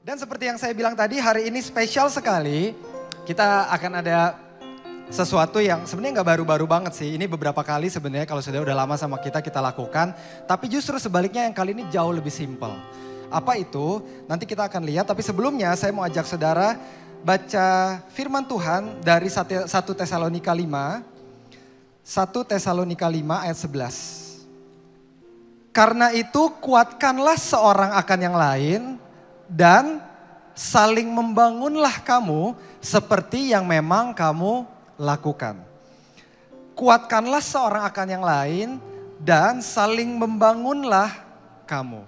Dan seperti yang saya bilang tadi, hari ini spesial sekali. Kita akan ada sesuatu yang sebenarnya nggak baru-baru banget sih. Ini beberapa kali sebenarnya kalau sudah udah lama sama kita lakukan. Tapi justru sebaliknya yang kali ini jauh lebih simpel. Apa itu? Nanti kita akan lihat. Tapi sebelumnya saya mau ajak saudara baca firman Tuhan dari 1 Tesalonika 5. 1 Tesalonika 5 ayat 11. Karena itu kuatkanlah seorang akan yang lain dan saling membangunlah kamu seperti yang memang kamu lakukan. Kuatkanlah seorang akan yang lain dan saling membangunlah kamu.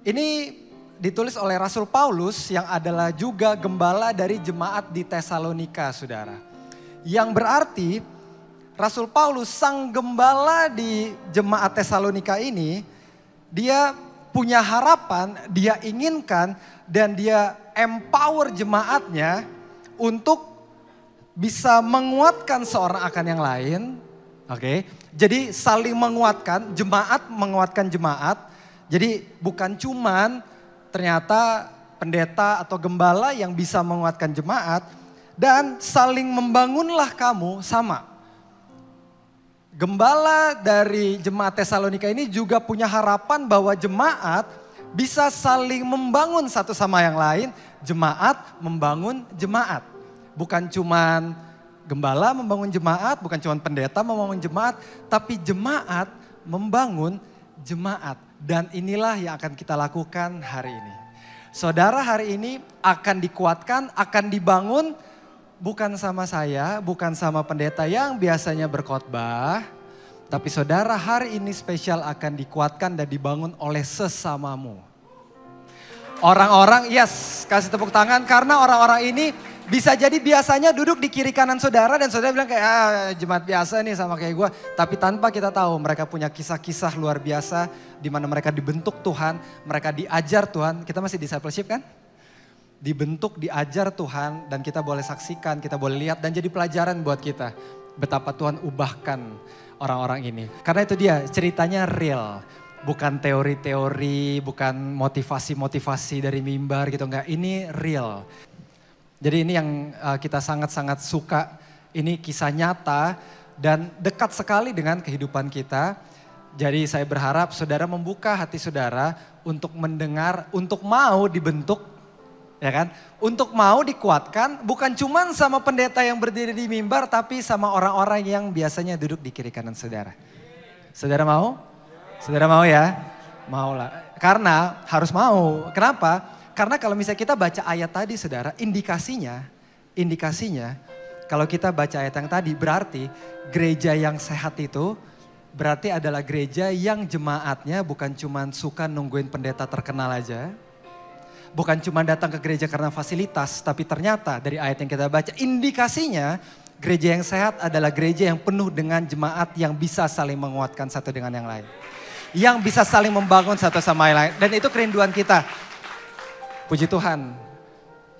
Ini ditulis oleh Rasul Paulus yang adalah juga gembala dari jemaat di Tesalonika, saudara. Yang berarti Rasul Paulus, sang gembala di jemaat Tesalonika ini, dia punya harapan, dia inginkan dan dia empower jemaatnya untuk bisa menguatkan seorang akan yang lain. Oke. Jadi saling menguatkan, jemaat menguatkan jemaat. Jadi bukan cuman ternyata pendeta atau gembala yang bisa menguatkan jemaat, dan saling membangunlah kamu sama. Gembala dari jemaat Tesalonika ini juga punya harapan bahwa jemaat bisa saling membangun satu sama yang lain. Jemaat membangun jemaat. Bukan cuman gembala membangun jemaat, bukan cuman pendeta membangun jemaat, tapi jemaat membangun jemaat. Dan inilah yang akan kita lakukan hari ini. Saudara hari ini akan dikuatkan, akan dibangun bukan sama saya, bukan sama pendeta yang biasanya berkhotbah. Tapi saudara hari ini spesial akan dikuatkan dan dibangun oleh sesamamu. Orang-orang, yes, kasih tepuk tangan karena orang-orang ini bisa jadi biasanya duduk di kiri kanan saudara dan saudara bilang kayak jemaat biasa nih sama kayak gue. Tapi tanpa kita tahu mereka punya kisah-kisah luar biasa di mana mereka dibentuk Tuhan, mereka diajar Tuhan. Kita masih discipleship kan? Dibentuk, diajar Tuhan dan kita boleh saksikan, kita boleh lihat dan jadi pelajaran buat kita. Betapa Tuhan ubahkan orang-orang ini. Karena itu dia ceritanya real. Bukan teori-teori, bukan motivasi-motivasi dari mimbar gitu. Enggak, ini real. Jadi ini yang kita sangat-sangat suka. Ini kisah nyata dan dekat sekali dengan kehidupan kita. Jadi saya berharap saudara membuka hati saudara untuk mendengar, untuk mau dibentuk. Ya kan? Untuk mau dikuatkan bukan cuma sama pendeta yang berdiri di mimbar tapi sama orang-orang yang biasanya duduk di kiri kanan saudara. Saudara mau? Saudara mau ya? Mau lah. Karena harus mau. Kenapa? Karena kalau misalnya kita baca ayat tadi saudara, indikasinya kalau kita baca ayat yang tadi berarti gereja yang sehat itu berarti adalah gereja yang jemaatnya bukan cuma suka nungguin pendeta terkenal aja. Bukan cuma datang ke gereja karena fasilitas, tapi ternyata dari ayat yang kita baca indikasinya gereja yang sehat adalah gereja yang penuh dengan jemaat yang bisa saling menguatkan satu dengan yang lain. Yang bisa saling membangun satu sama yang lain. Dan itu kerinduan kita. Puji Tuhan.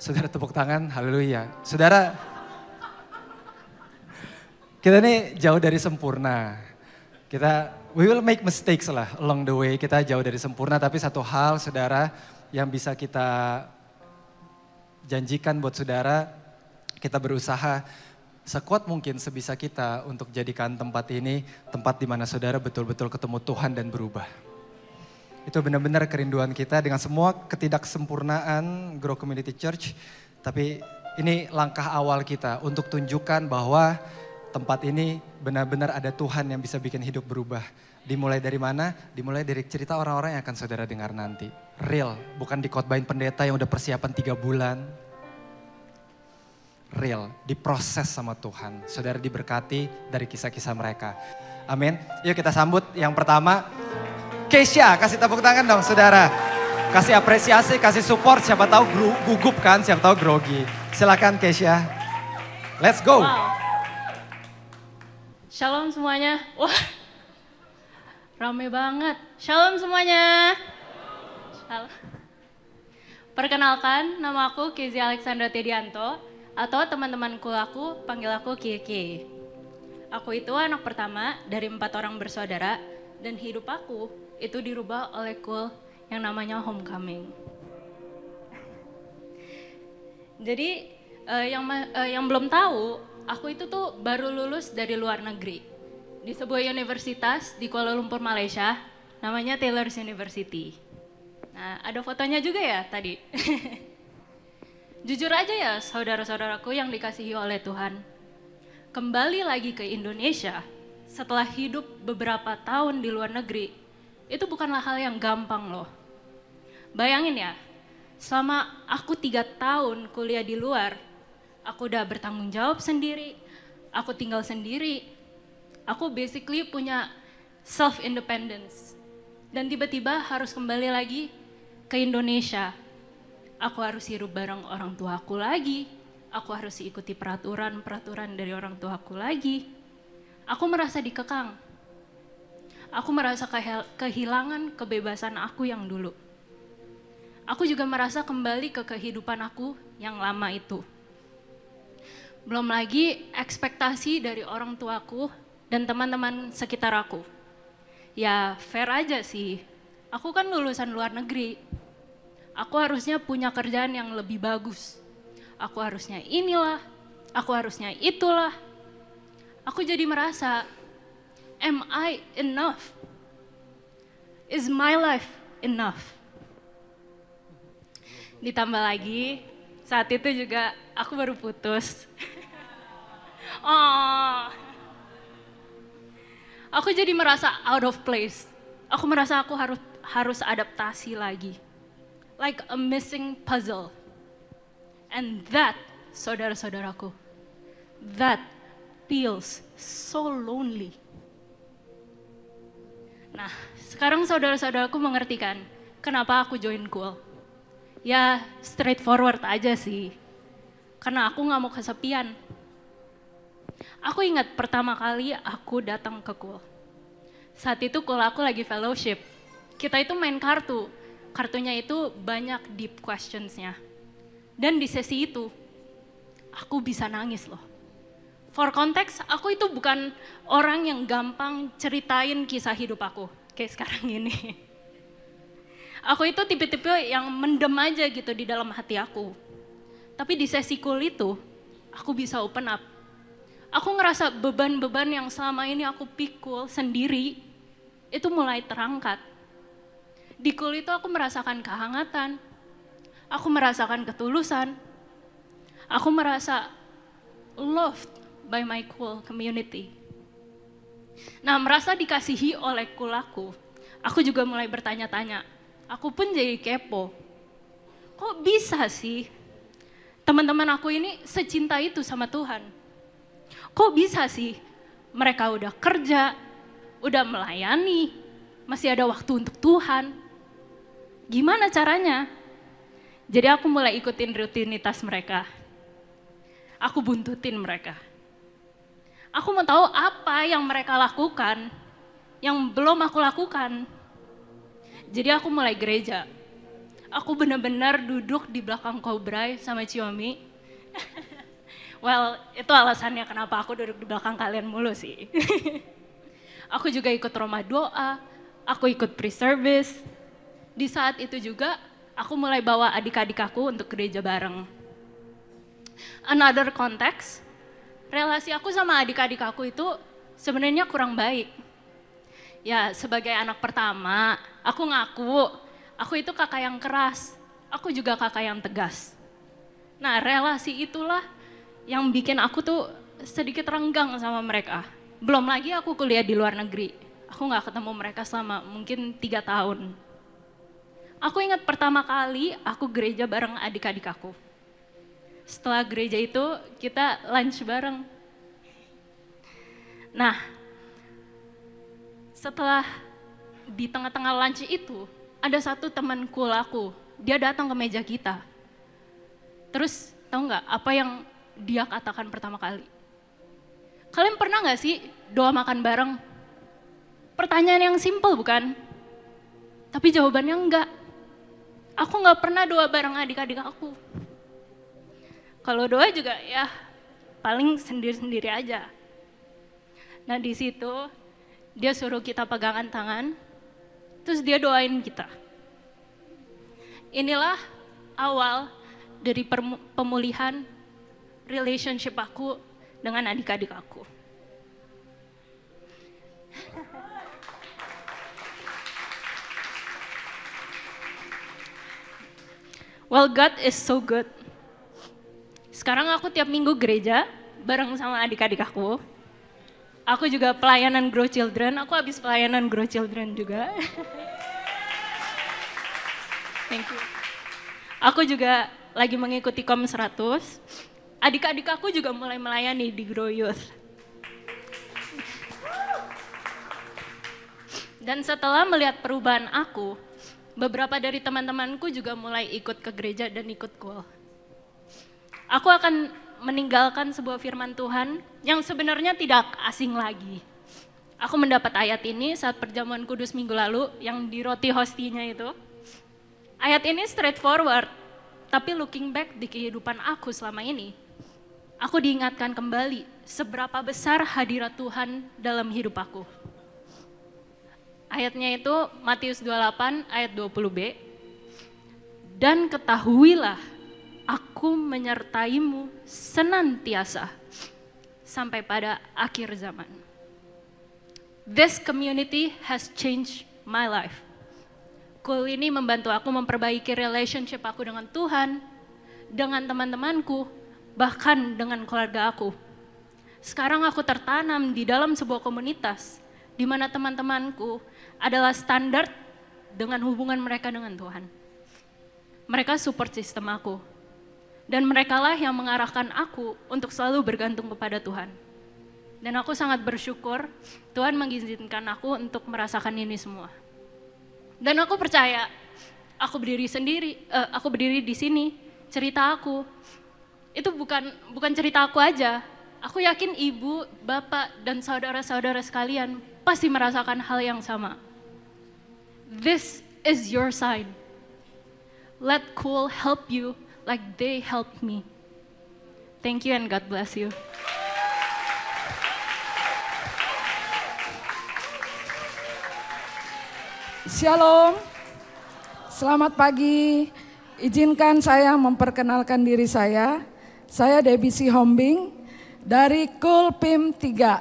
Saudara tepuk tangan, haleluya. Saudara, kita ini jauh dari sempurna. We will make mistakes lah along the way. Kita jauh dari sempurna, tapi satu hal saudara, yang bisa kita janjikan buat saudara, kita berusaha sekuat mungkin sebisa kita untuk jadikan tempat ini tempat di mana saudara betul-betul ketemu Tuhan dan berubah. Itu benar-benar kerinduan kita dengan semua ketidaksempurnaan Grow Community Church. Tapi ini langkah awal kita untuk tunjukkan bahwa tempat ini benar-benar ada Tuhan yang bisa bikin hidup berubah. Dimulai dari mana? Dimulai dari cerita orang-orang yang akan saudara dengar nanti. Real, bukan dikhotbahin pendeta yang udah persiapan 3 bulan. Real, diproses sama Tuhan. Saudara diberkati dari kisah-kisah mereka. Amin. Yuk kita sambut yang pertama. Keisha, kasih tepuk tangan dong saudara. Kasih apresiasi, kasih support. Siapa tahu gugup kan, siapa tahu grogi. Silakan Keisha. Let's go. Wow. Shalom semuanya. Wah. Rame banget. Shalom semuanya. Shalom. Perkenalkan, nama aku Kizi Alexandra Tedianto atau teman-temanku aku panggil aku Kiki. Aku itu anak pertama dari 4 orang bersaudara dan hidup aku itu dirubah oleh yang namanya Homecoming. Jadi yang belum tahu, aku itu tuh baru lulus dari luar negeri. Di sebuah universitas di Kuala Lumpur, Malaysia, namanya Taylor's University. Nah, ada fotonya juga ya tadi. Jujur aja ya saudara-saudaraku yang dikasihi oleh Tuhan. Kembali lagi ke Indonesia setelah hidup beberapa tahun di luar negeri, itu bukanlah hal yang gampang loh. Bayangin ya, selama aku 3 tahun kuliah di luar, aku udah bertanggung jawab sendiri, aku tinggal sendiri, aku basically punya self-independence. Dan tiba-tiba harus kembali lagi ke Indonesia. Aku harus hidup bareng orang tua aku lagi, aku harus ikuti peraturan-peraturan dari orang tua aku lagi. Aku merasa dikekang. Aku merasa kehilangan kebebasan aku yang dulu. Aku juga merasa kembali ke kehidupan aku yang lama itu. Belum lagi ekspektasi dari orang tuaku dan teman-teman sekitar aku. Ya fair aja sih, aku kan lulusan luar negeri. Aku harusnya punya kerjaan yang lebih bagus. Aku harusnya inilah, aku harusnya itulah. Aku jadi merasa, am I enough? Is my life enough? Ditambah lagi, saat itu juga aku baru putus. Oh, aku jadi merasa out of place. Aku merasa aku harus adaptasi lagi. Like a missing puzzle. And that, saudara-saudaraku, that feels so lonely. Nah, sekarang saudara-saudaraku mengerti kan kenapa aku join Cool. Ya straightforward aja sih, karena aku gak mau kesepian. Aku ingat pertama kali aku datang ke Cool. Saat itu Cool aku lagi fellowship. Kita itu main kartu. Kartunya itu banyak deep questionsnya. Dan di sesi itu, aku bisa nangis loh. For context, aku itu bukan orang yang gampang ceritain kisah hidup aku. Kayak sekarang ini. Aku itu tipe-tipe yang mendem aja gitu di dalam hati aku. Tapi di sesi Cool itu, aku bisa open up. Aku ngerasa beban-beban yang selama ini aku pikul sendiri, itu mulai terangkat. Di Cool itu aku merasakan kehangatan, aku merasakan ketulusan, aku merasa loved by my Cool community. Nah, merasa dikasihi oleh Cool aku juga mulai bertanya-tanya. Aku pun jadi kepo. Kok bisa sih teman-teman aku ini secinta itu sama Tuhan? Kok bisa sih mereka udah kerja, udah melayani, masih ada waktu untuk Tuhan? Gimana caranya? Jadi aku mulai ikutin rutinitas mereka. Aku buntutin mereka. Aku mau tahu apa yang mereka lakukan, yang belum aku lakukan. Jadi aku mulai gereja. Aku benar-benar duduk di belakang Kobrai sama Ciomi. Well, itu alasannya kenapa aku duduk di belakang kalian mulu sih. Aku juga ikut rumah doa, aku ikut pre-service. Di saat itu juga aku mulai bawa adik-adik aku untuk gereja bareng. Another context, relasi aku sama adik-adik aku itu sebenarnya kurang baik. Ya sebagai anak pertama, aku ngaku, aku itu kakak yang keras, aku juga kakak yang tegas. Nah relasi itulah yang bikin aku tuh sedikit renggang sama mereka. Belum lagi aku kuliah di luar negeri, aku gak ketemu mereka selama mungkin 3 tahun. Aku ingat pertama kali aku gereja bareng adik-adik aku. Setelah gereja itu kita lunch bareng. Nah, setelah di tengah-tengah lunch itu, ada satu teman Cool aku, dia datang ke meja kita. Terus tahu nggak apa yang dia katakan pertama kali? Kalian pernah nggak sih doa makan bareng? Pertanyaan yang simple bukan? Tapi jawabannya enggak. Aku nggak pernah doa bareng adik-adik aku. Kalau doa juga ya paling sendiri-sendiri aja. Nah di situ dia suruh kita pegangan tangan, terus dia doain kita. Inilah awal dari pemulihan relationship aku dengan adik-adik aku. Well, God is so good. Sekarang aku tiap minggu gereja bareng sama adik-adik aku. Aku juga pelayanan Grow Children, aku habis pelayanan Grow Children juga. Thank you. Aku juga lagi mengikuti Kom 100. Adik-adik aku juga mulai melayani di Grow Youth. Dan setelah melihat perubahan aku, beberapa dari teman-temanku juga mulai ikut ke gereja dan ikut Cool. Aku akan meninggalkan sebuah firman Tuhan yang sebenarnya tidak asing lagi. Aku mendapat ayat ini saat perjamuan kudus minggu lalu yang di roti hostinya itu. Ayat ini straightforward, tapi looking back di kehidupan aku selama ini, aku diingatkan kembali seberapa besar hadirat Tuhan dalam hidup aku. Ayatnya itu Matius 28 ayat 20b. Dan ketahuilah, aku menyertaimu senantiasa sampai pada akhir zaman. This community has changed my life. Cool ini membantu aku memperbaiki relationship aku dengan Tuhan, dengan teman-temanku, bahkan dengan keluarga aku. Sekarang aku tertanam di dalam sebuah komunitas di mana teman-temanku adalah standar dengan hubungan mereka dengan Tuhan. Mereka support sistem aku. Dan merekalah yang mengarahkan aku untuk selalu bergantung kepada Tuhan. Dan aku sangat bersyukur Tuhan mengizinkan aku untuk merasakan ini semua. Dan aku percaya, aku berdiri di sini, cerita aku. Itu bukan cerita aku aja. Aku yakin ibu, bapak, dan saudara-saudara sekalian pasti merasakan hal yang sama. This is your sign. Let Cool help you like they helped me. Thank you and God bless you. Shalom, selamat pagi. Izinkan saya memperkenalkan diri saya. Saya Debbie Sihombing dari Cool PIM 3.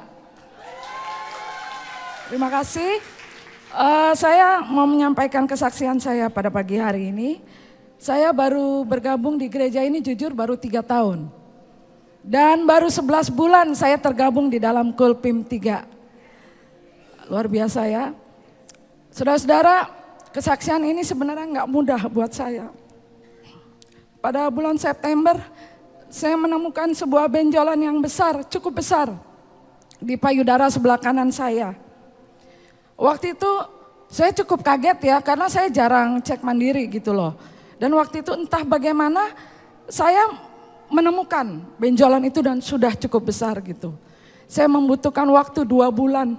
Terima kasih. Saya mau menyampaikan kesaksian saya pada pagi hari ini. Saya baru bergabung di gereja ini jujur baru 3 tahun. Dan baru 11 bulan saya tergabung di dalam Cool PIM 3. Luar biasa ya. Saudara-saudara, kesaksian ini sebenarnya nggak mudah buat saya. Pada bulan September, saya menemukan sebuah benjolan yang besar, cukup besar, di payudara sebelah kanan saya. Waktu itu saya cukup kaget ya, karena saya jarang cek mandiri gitu loh. Dan waktu itu entah bagaimana saya menemukan benjolan itu dan sudah cukup besar gitu. Saya membutuhkan waktu 2 bulan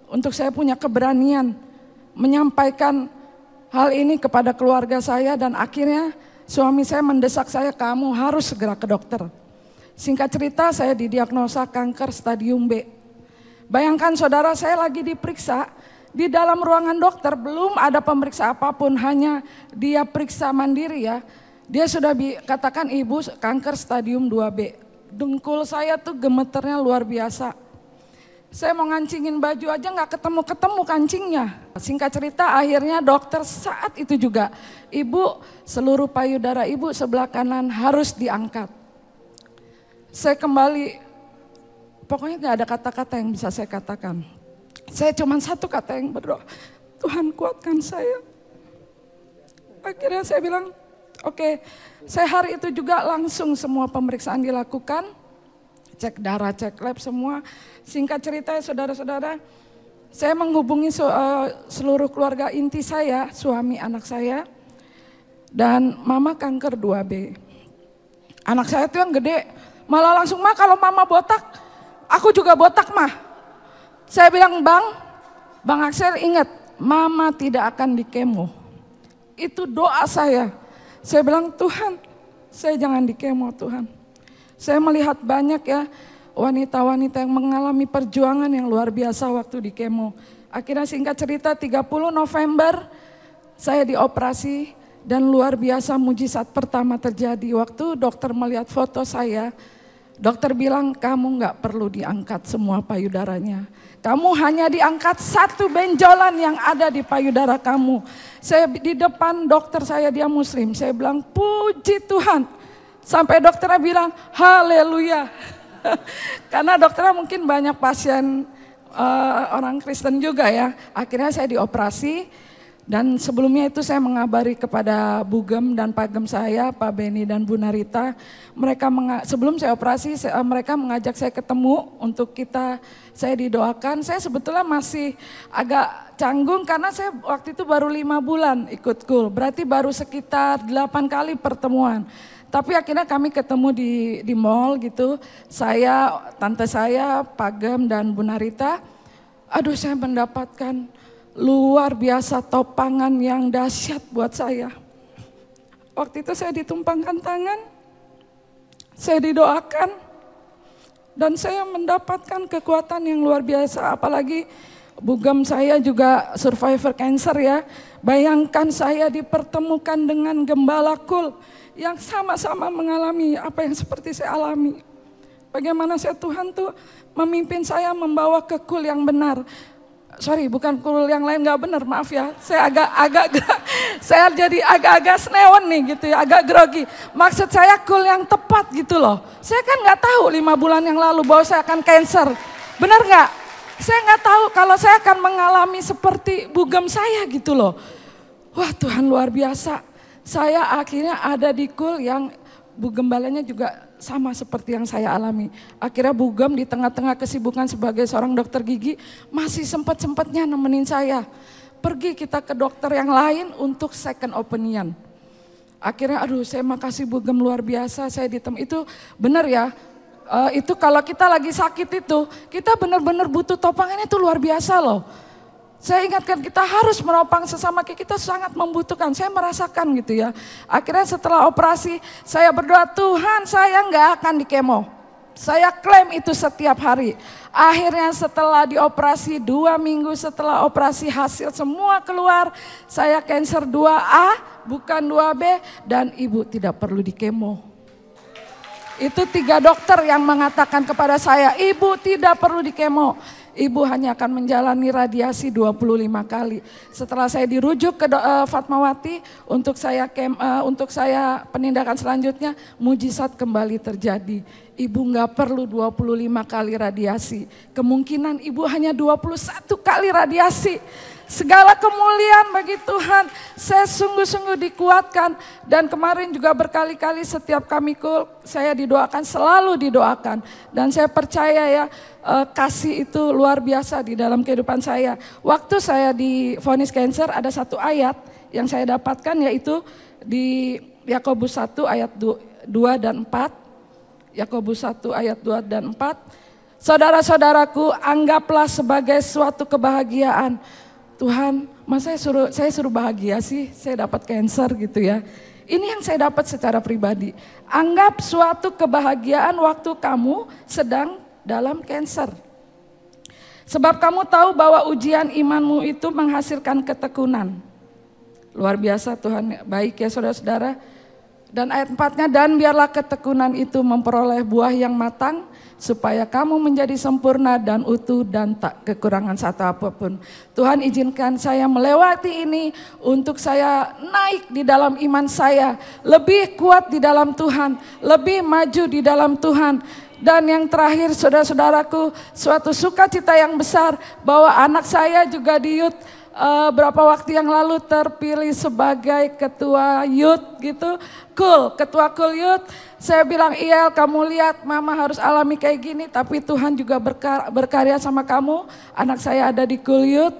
untuk saya punya keberanian menyampaikan hal ini kepada keluarga saya, dan akhirnya suami saya mendesak saya, kamu harus segera ke dokter. Singkat cerita, saya didiagnosa kanker stadium B. Bayangkan saudara, saya lagi diperiksa di dalam ruangan dokter, belum ada pemeriksa apapun, hanya dia periksa mandiri ya. Dia sudah katakan ibu kanker stadium 2B. Dengkul saya tuh gemeternya luar biasa. Saya mau ngancingin baju aja nggak ketemu kancingnya. Singkat cerita akhirnya dokter saat itu juga, ibu seluruh payudara ibu sebelah kanan harus diangkat. Saya kembali, pokoknya nggak ada kata-kata yang bisa saya katakan. Saya cuma satu kata yang berdoa, Tuhan kuatkan saya. Akhirnya saya bilang, oke. Saya hari itu juga langsung semua pemeriksaan dilakukan. Cek darah, cek lab semua. Singkat cerita saudara-saudara, saya menghubungi seluruh keluarga inti saya, suami anak saya, dan mama kanker 2B. Anak saya tuh yang gede, malah langsung, "Ma, kalau mama botak, aku juga botak, Ma." Saya bilang, Bang Axel ingat, mama tidak akan di kemo. Itu doa saya. Saya bilang, Tuhan, saya jangan di kemo Tuhan. Saya melihat banyak ya wanita-wanita yang mengalami perjuangan yang luar biasa waktu di kemo. Akhirnya singkat cerita 30 November saya dioperasi Dan luar biasa mujizat pertama terjadi waktu dokter melihat foto saya. Dokter bilang kamu nggak perlu diangkat semua payudaranya. Kamu hanya diangkat satu benjolan yang ada di payudara kamu. Saya di depan dokter saya, dia muslim. Saya bilang puji Tuhan. Sampai dokternya bilang haleluya. Karena dokternya mungkin banyak pasien orang Kristen juga ya. Akhirnya saya dioperasi. Dan sebelumnya itu saya mengabari kepada Bu Gem dan Pak Gem saya, Pak Beni dan Bu Narita. Sebelum saya operasi, mereka mengajak saya ketemu untuk saya didoakan. Saya sebetulnya masih agak canggung karena saya waktu itu baru 5 bulan ikut KUL. Berarti baru sekitar 8 kali pertemuan. Tapi akhirnya kami ketemu di mall gitu. Tante saya, Pak Gem dan Bu Narita. Aduh, saya mendapatkan luar biasa topangan yang dahsyat buat saya. Waktu itu saya ditumpangkan tangan, saya didoakan, dan saya mendapatkan kekuatan yang luar biasa. Apalagi Bu Gem saya juga survivor cancer ya. Bayangkan saya dipertemukan dengan gembala KUL yang sama-sama mengalami apa yang seperti saya alami. Bagaimana Tuhan tuh memimpin saya membawa ke KUL yang benar. Sorry, bukan KUL yang lain gak benar, maaf ya. Saya saya jadi agak-agak snewen nih gitu ya, agak grogi. Maksud saya KUL yang tepat gitu loh. Saya kan gak tahu 5 bulan yang lalu bahwa saya akan cancer. Benar gak? Saya gak tahu kalau saya akan mengalami seperti Bu Gem saya gitu loh. Wah, Tuhan luar biasa. Saya akhirnya ada di KUL yang Bu Gembalanya juga sama seperti yang saya alami. Akhirnya Bu Gem di tengah-tengah kesibukan sebagai seorang dokter gigi masih sempat-sempatnya nemenin saya. Pergi kita ke dokter yang lain untuk second opinion. Akhirnya saya makasih Bu Gem luar biasa. Itu benar ya. Itu kalau kita lagi sakit itu kita benar-benar butuh topangannya itu luar biasa loh. Saya ingatkan kita harus menopang sesama kita sangat membutuhkan. Saya merasakan gitu ya. Akhirnya setelah operasi saya berdoa, Tuhan saya nggak akan dikemo. Saya klaim itu setiap hari. Akhirnya setelah dioperasi 2 minggu setelah operasi hasil semua keluar. Saya cancer 2A bukan 2B dan ibu tidak perlu dikemo. Itu 3 dokter yang mengatakan kepada saya, ibu tidak perlu dikemo. Ibu hanya akan menjalani radiasi 25 kali. Setelah saya dirujuk ke Fatmawati untuk saya penindakan selanjutnya, mujizat kembali terjadi. Ibu nggak perlu 25 kali radiasi. Kemungkinan ibu hanya 21 kali radiasi. Segala kemuliaan bagi Tuhan, saya sungguh-sungguh dikuatkan. Dan kemarin juga berkali-kali setiap kami KUL, saya didoakan, selalu didoakan. Dan saya percaya ya, kasih itu luar biasa di dalam kehidupan saya. Waktu saya divonis cancer, ada satu ayat yang saya dapatkan yaitu di Yakobus 1 ayat 2 dan 4. Yakobus 1 ayat 2 dan 4. Saudara-saudaraku, anggaplah sebagai suatu kebahagiaan. Tuhan, masa saya suruh bahagia sih, saya dapat cancer gitu ya. Ini yang saya dapat secara pribadi. Anggap suatu kebahagiaan waktu kamu sedang dalam cancer. Sebab kamu tahu bahwa ujian imanmu itu menghasilkan ketekunan. Luar biasa Tuhan, baik ya saudara-saudara. Dan ayat 4-nya, dan biarlah ketekunan itu memperoleh buah yang matang, supaya kamu menjadi sempurna dan utuh dan tak kekurangan satu apapun. Tuhan izinkan saya melewati ini untuk saya naik di dalam iman saya, lebih kuat di dalam Tuhan, lebih maju di dalam Tuhan. Dan yang terakhir saudara-saudaraku, suatu sukacita yang besar bahwa anak saya juga di youth berapa waktu yang lalu terpilih sebagai ketua youth gitu, ketua KUL youth. Saya bilang, iya kamu lihat mama harus alami kayak gini, tapi Tuhan juga berkarya sama kamu. Anak saya ada di KUL youth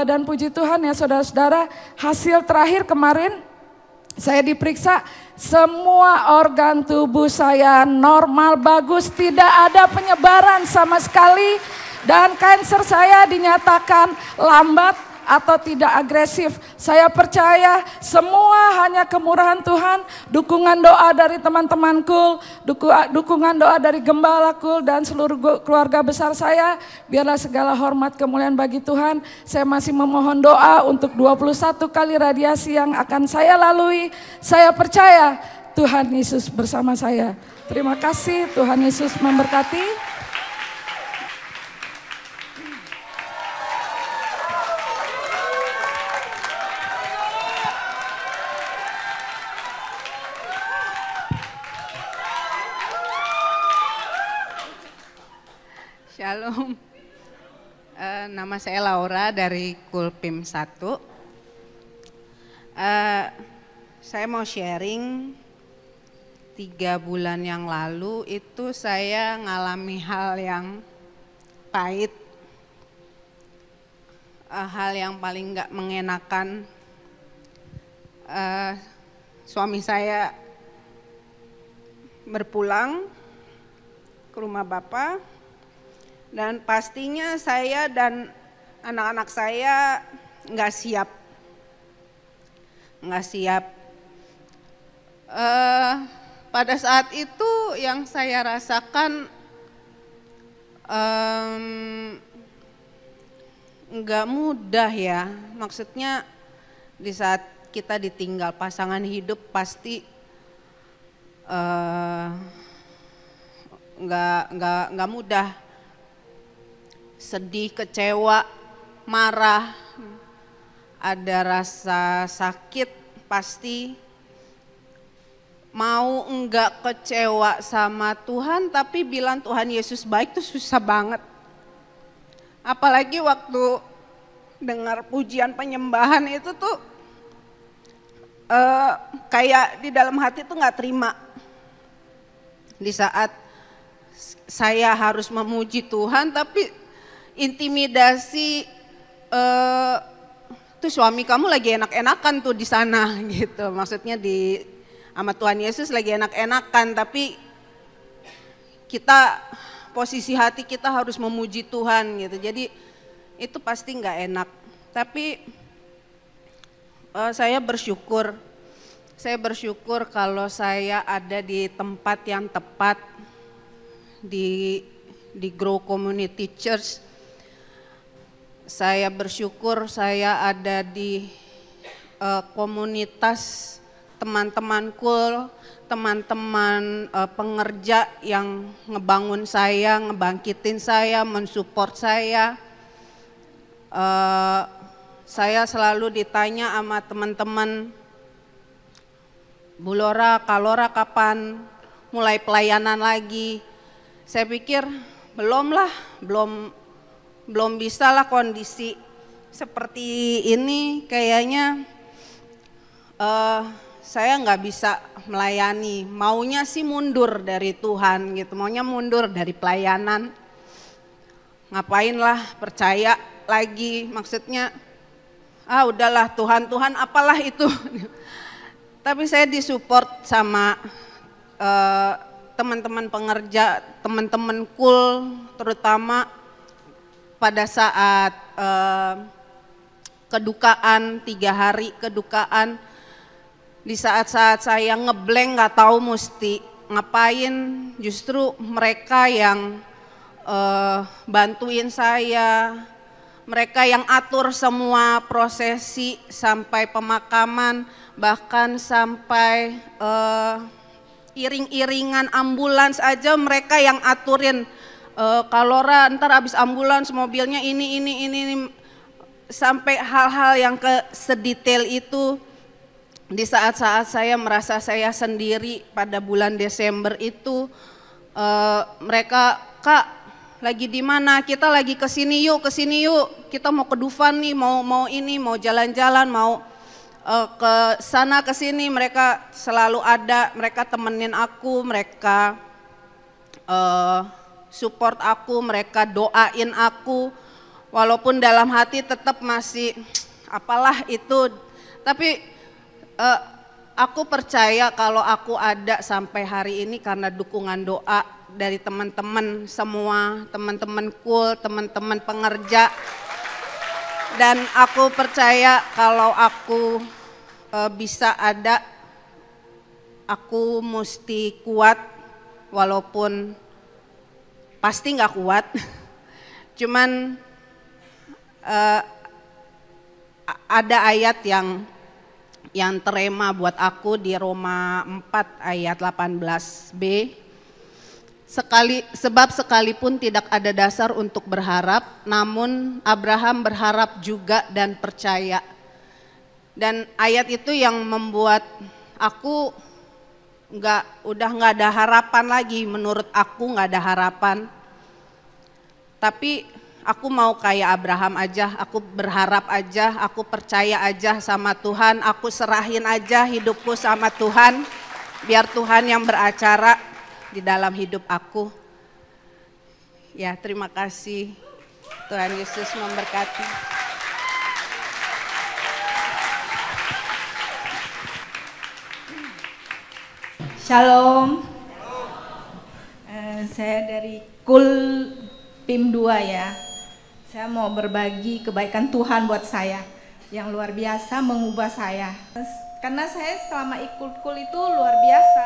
dan puji Tuhan ya saudara-saudara, hasil terakhir kemarin saya diperiksa, semua organ tubuh saya normal, bagus, tidak ada penyebaran sama sekali. Dan kanker saya dinyatakan lambat atau tidak agresif. Saya percaya semua hanya kemurahan Tuhan, dukungan doa dari teman-temanku, dukungan doa dari Gembala Kul dan seluruh keluarga besar saya. Biarlah segala hormat kemuliaan bagi Tuhan. Saya masih memohon doa untuk 21 kali radiasi yang akan saya lalui. Saya percaya Tuhan Yesus bersama saya. Terima kasih, Tuhan Yesus memberkati. Shalom, nama saya Laura dari Kulpim 1. Saya mau sharing 3 bulan yang lalu itu saya ngalami hal yang pahit, hal yang paling gak mengenakan. Suami saya berpulang ke rumah Bapak. Dan pastinya saya dan anak-anak saya nggak siap. Pada saat itu yang saya rasakan nggak mudah ya. Maksudnya di saat kita ditinggal pasangan hidup pasti nggak mudah. Sedih, kecewa, marah, ada rasa sakit pasti. Mau enggak kecewa sama Tuhan tapi bilang Tuhan Yesus baik itu susah banget. Apalagi waktu dengar pujian penyembahan itu tuh kayak di dalam hati tuh gak terima. Di saat saya harus memuji Tuhan tapi intimidasi tuh suami kamu lagi enak-enakan tuh di sana gitu. Maksudnya di sama Tuhan Yesus lagi enak-enakan tapi kita posisi hati kita harus memuji Tuhan gitu. Jadi itu pasti nggak enak. Tapi saya bersyukur kalau saya ada di tempat yang tepat di Grow Community Church. Saya bersyukur saya ada di komunitas teman-teman Kul, teman-teman pengerja yang ngebangun saya, ngebangkitin saya, mensupport saya. Saya selalu ditanya sama teman-teman, Bu Lora, Kak Lora kapan mulai pelayanan lagi? Saya pikir belum bisa lah kondisi seperti ini kayaknya saya nggak bisa melayani. Maunya sih mundur dari Tuhan gitu, maunya mundur dari pelayanan. Ngapain lah percaya lagi, maksudnya udahlah Tuhan apalah itu. Tapi saya disupport sama teman-teman pengerja, teman-teman Kul terutama. Pada saat kedukaan 3 hari kedukaan, di saat-saat saya ngeblank nggak tahu mesti ngapain, justru mereka yang bantuin saya, mereka yang atur semua prosesi sampai pemakaman, bahkan sampai iring-iringan ambulans aja mereka yang aturin. Kalau ntar abis ambulans mobilnya ini, sampai hal-hal yang sedetail itu. Di saat-saat saya merasa saya sendiri pada bulan Desember itu, mereka, Kak lagi di mana? Kita lagi kesini yuk, kita mau ke Dufan nih, mau jalan-jalan, mau ke sana ke sini. Mereka selalu ada, mereka temenin aku, mereka support aku, mereka doain aku, walaupun dalam hati tetap masih apalah itu. Tapi aku percaya kalau aku ada sampai hari ini karena dukungan doa dari teman-teman semua, teman-teman Kul, teman-teman pengerja. Dan aku percaya kalau aku bisa ada, aku mesti kuat walaupun pasti nggak kuat. Cuman ada ayat yang terema buat aku di Roma 4 ayat 18b. Sebab sekalipun tidak ada dasar untuk berharap, namun Abraham berharap juga dan percaya. Dan ayat itu yang membuat aku udah nggak ada harapan lagi. Menurut aku nggak ada harapan. Tapi aku mau kayak Abraham aja, aku berharap aja, aku percaya aja sama Tuhan, aku serahin aja hidupku sama Tuhan, biar Tuhan yang beracara di dalam hidup aku. Ya, terima kasih. Tuhan Yesus memberkati. Shalom. Saya dari KUL PIM 2 ya. Saya mau berbagi kebaikan Tuhan buat saya yang luar biasa mengubah saya. Karena saya selama ikut KUL itu luar biasa.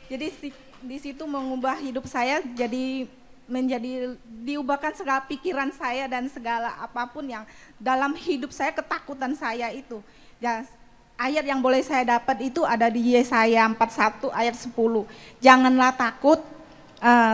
Jadi di situ mengubah hidup saya menjadi diubahkan segala pikiran saya dan segala apapun yang dalam hidup saya, ketakutan saya itu. Ya, ayat yang boleh saya dapat itu ada di Yesaya 41 ayat 10. Janganlah takut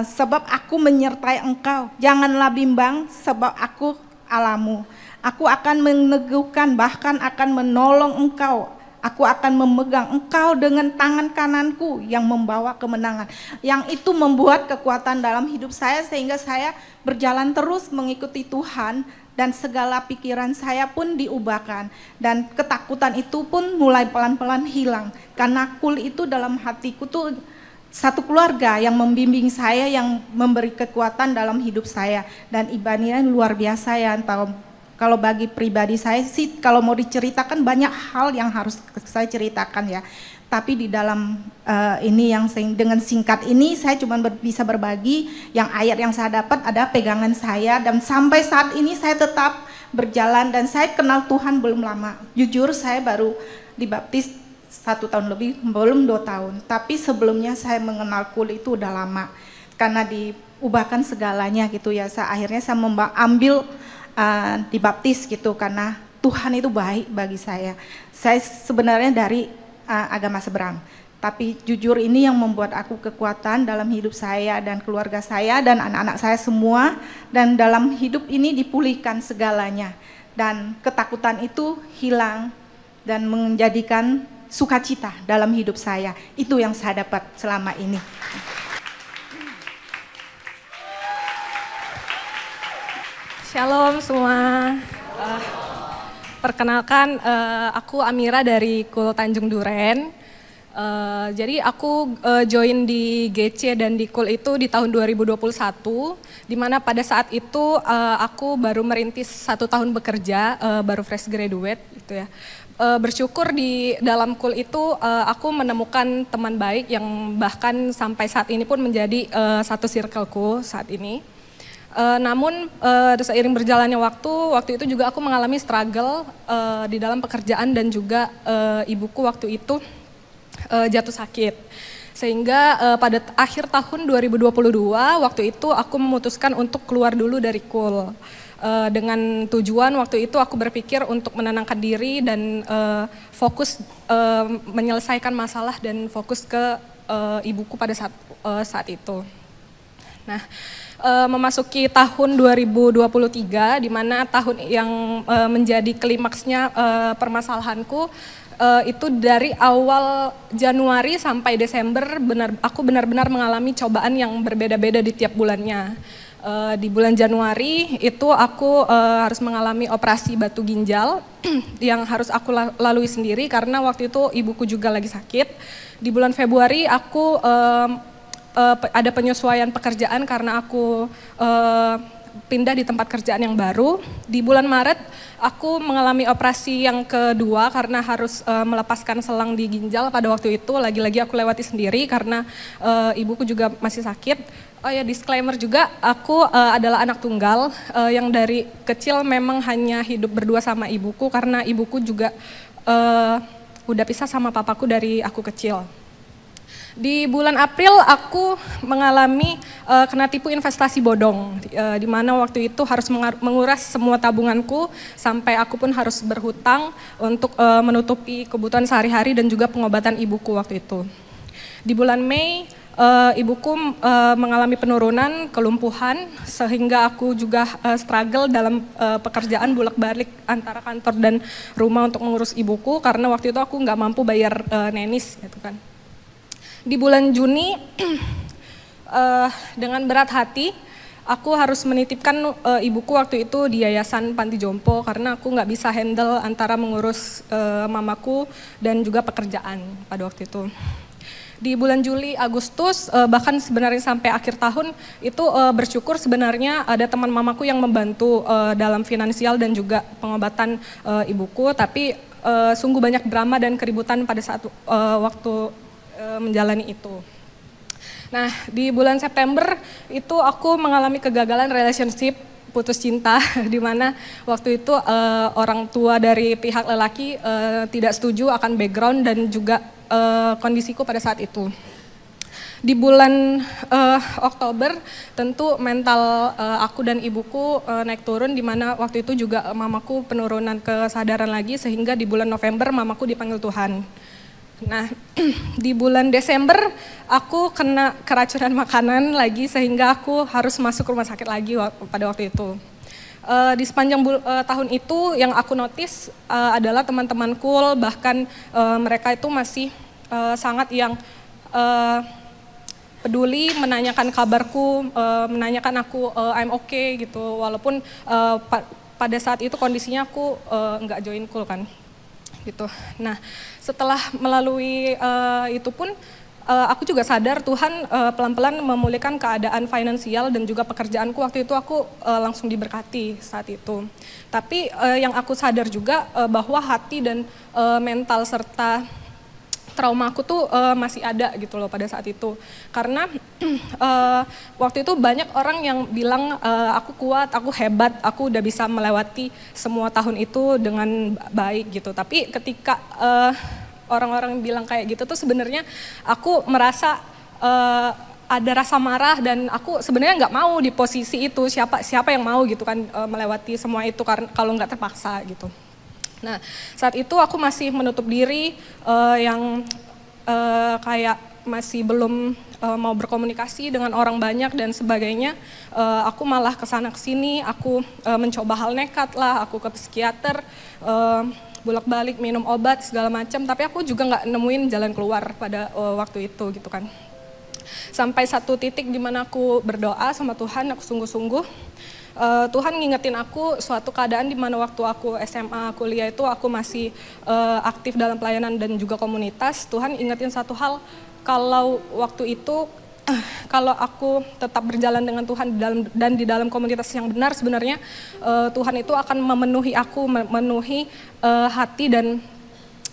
sebab aku menyertai engkau. Janganlah bimbang sebab aku Allahmu. Aku akan meneguhkan, bahkan akan menolong engkau. Aku akan memegang engkau dengan tangan kananku yang membawa kemenangan. Yang itu membuat kekuatan dalam hidup saya sehingga saya berjalan terus mengikuti Tuhan dan segala pikiran saya pun diubahkan. Dan ketakutan itu pun mulai pelan-pelan hilang. Karena KUL itu dalam hatiku tuh satu keluarga yang membimbing saya, yang memberi kekuatan dalam hidup saya. Dan ibadahnya luar biasa ya, kalau bagi pribadi saya sih, kalau mau diceritakan banyak hal yang harus saya ceritakan ya. Tapi di dalam ini yang dengan singkat ini saya cuma bisa berbagi yang ayat yang saya dapat ada pegangan saya. Dan sampai saat ini saya tetap berjalan dan saya kenal Tuhan belum lama. Jujur saya baru dibaptis 1 tahun lebih, belum 2 tahun. Tapi sebelumnya saya mengenal KUL itu udah lama. Karena diubahkan segalanya gitu ya. Akhirnya saya ambil dibaptis gitu karena Tuhan itu baik bagi saya. Saya sebenarnya dari agama seberang, tapi jujur ini yang membuat aku kekuatan dalam hidup saya dan keluarga saya dan anak-anak saya semua, dan dalam hidup ini dipulihkan segalanya dan ketakutan itu hilang dan menjadikan sukacita dalam hidup saya. Itu yang saya dapat selama ini. Shalom semua. Perkenalkan, aku Amira dari KUL Tanjung Duren. Jadi aku join di GC dan di KUL itu di tahun 2021, di mana pada saat itu aku baru merintis 1 tahun bekerja, baru fresh graduate gitu ya. Bersyukur di dalam KUL itu aku menemukan teman baik yang bahkan sampai saat ini pun menjadi satu circleku saat ini. Namun seiring berjalannya waktu itu juga aku mengalami struggle di dalam pekerjaan dan juga ibuku waktu itu jatuh sakit. Sehingga pada akhir tahun 2022 waktu itu aku memutuskan untuk keluar dulu dari KUL. Dengan tujuan waktu itu aku berpikir untuk menenangkan diri dan fokus menyelesaikan masalah dan fokus ke ibuku pada saat itu. Nah, memasuki tahun 2023 di mana tahun yang menjadi klimaksnya permasalahanku itu dari awal Januari sampai Desember aku benar-benar mengalami cobaan yang berbeda-beda di tiap bulannya. Di bulan Januari itu aku harus mengalami operasi batu ginjal yang harus aku lalui sendiri karena waktu itu ibuku juga lagi sakit. Di bulan Februari aku ada penyesuaian pekerjaan karena aku pindah di tempat kerjaan yang baru. Di bulan Maret aku mengalami operasi yang kedua karena harus melepaskan selang di ginjal pada waktu itu. Lagi-lagi aku lewati sendiri karena ibuku juga masih sakit. Oh ya, disclaimer juga, aku adalah anak tunggal yang dari kecil memang hanya hidup berdua sama ibuku karena ibuku juga udah pisah sama papaku dari aku kecil. Di bulan April aku mengalami kena tipu investasi bodong, di mana waktu itu harus menguras semua tabunganku sampai aku pun harus berhutang untuk menutupi kebutuhan sehari-hari dan juga pengobatan ibuku waktu itu. Di bulan Mei ibuku mengalami penurunan, kelumpuhan, sehingga aku juga struggle dalam pekerjaan bolak-balik antara kantor dan rumah untuk mengurus ibuku karena waktu itu aku nggak mampu bayar nenis gitu kan. Di bulan Juni dengan berat hati aku harus menitipkan ibuku waktu itu di yayasan panti jompo karena aku nggak bisa handle antara mengurus mamaku dan juga pekerjaan pada waktu itu. Di bulan Juli, Agustus, bahkan sebenarnya sampai akhir tahun itu bersyukur sebenarnya ada teman mamaku yang membantu dalam finansial dan juga pengobatan ibuku, tapi sungguh banyak drama dan keributan pada saat waktu menjalani itu. Nah, di bulan September itu aku mengalami kegagalan relationship, putus cinta, di mana waktu itu orang tua dari pihak lelaki tidak setuju akan background dan juga kondisiku pada saat itu. Di bulan Oktober tentu mental aku dan ibuku naik turun, di mana waktu itu juga mamaku penurunan kesadaran lagi sehingga di bulan November mamaku dipanggil Tuhan. Nah, di bulan Desember aku kena keracunan makanan lagi sehingga aku harus masuk rumah sakit lagi pada waktu itu. Di sepanjang tahun itu yang aku notice adalah teman-temanku, bahkan mereka itu masih sangat yang peduli menanyakan kabarku, menanyakan aku I'm okay gitu, walaupun pada saat itu kondisinya aku nggak join cool kan gitu. Nah, setelah melalui itu pun aku juga sadar Tuhan pelan-pelan memulihkan keadaan finansial dan juga pekerjaanku. Waktu itu aku langsung diberkati saat itu. Tapi yang aku sadar juga bahwa hati dan mental serta trauma aku tuh masih ada gitu loh pada saat itu. Karena waktu itu banyak orang yang bilang aku kuat, aku hebat, aku udah bisa melewati semua tahun itu dengan baik gitu. Tapi ketika orang-orang bilang kayak gitu tuh sebenarnya aku merasa ada rasa marah dan aku sebenarnya nggak mau di posisi itu. Siapa yang mau gitu kan melewati semua itu kalau nggak terpaksa gitu. Nah, saat itu aku masih menutup diri yang kayak masih belum mau berkomunikasi dengan orang banyak dan sebagainya. Aku malah kesana kesini, aku mencoba hal nekat lah, aku ke psikiater, bolak-balik minum obat segala macam. Tapi aku juga nggak nemuin jalan keluar pada waktu itu gitu kan. Sampai satu titik di mana aku berdoa sama Tuhan, aku sungguh-sungguh. Tuhan ngingetin aku suatu keadaan di mana waktu aku SMA, kuliah itu aku masih aktif dalam pelayanan dan juga komunitas. Tuhan ingetin satu hal, kalau waktu itu kalau aku tetap berjalan dengan Tuhan dan di dalam komunitas yang benar, sebenarnya Tuhan itu akan memenuhi aku, memenuhi hati dan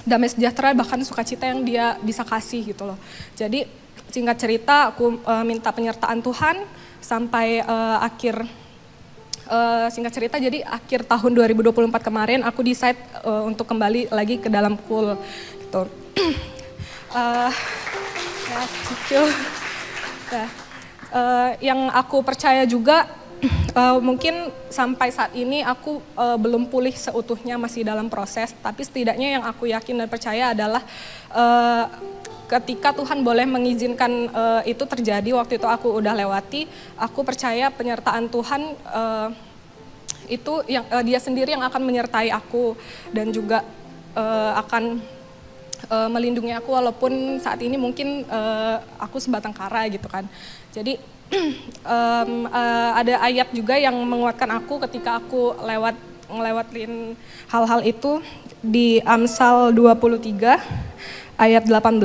damai sejahtera, bahkan sukacita yang Dia bisa kasih gitu loh. Jadi singkat cerita aku minta penyertaan Tuhan sampai singkat cerita, jadi akhir tahun 2024 kemarin aku decide untuk kembali lagi ke dalam cool gitu. Yang aku percaya juga mungkin sampai saat ini aku belum pulih seutuhnya, masih dalam proses, tapi setidaknya yang aku yakin dan percaya adalah ketika Tuhan boleh mengizinkan itu terjadi, waktu itu aku udah lewati, aku percaya penyertaan Tuhan itu yang Dia sendiri yang akan menyertai aku dan juga akan melindungi aku walaupun saat ini mungkin aku sebatang kara gitu kan. Jadi ada ayat juga yang menguatkan aku ketika aku ngelewatin hal-hal itu di Amsal 23 ayat 18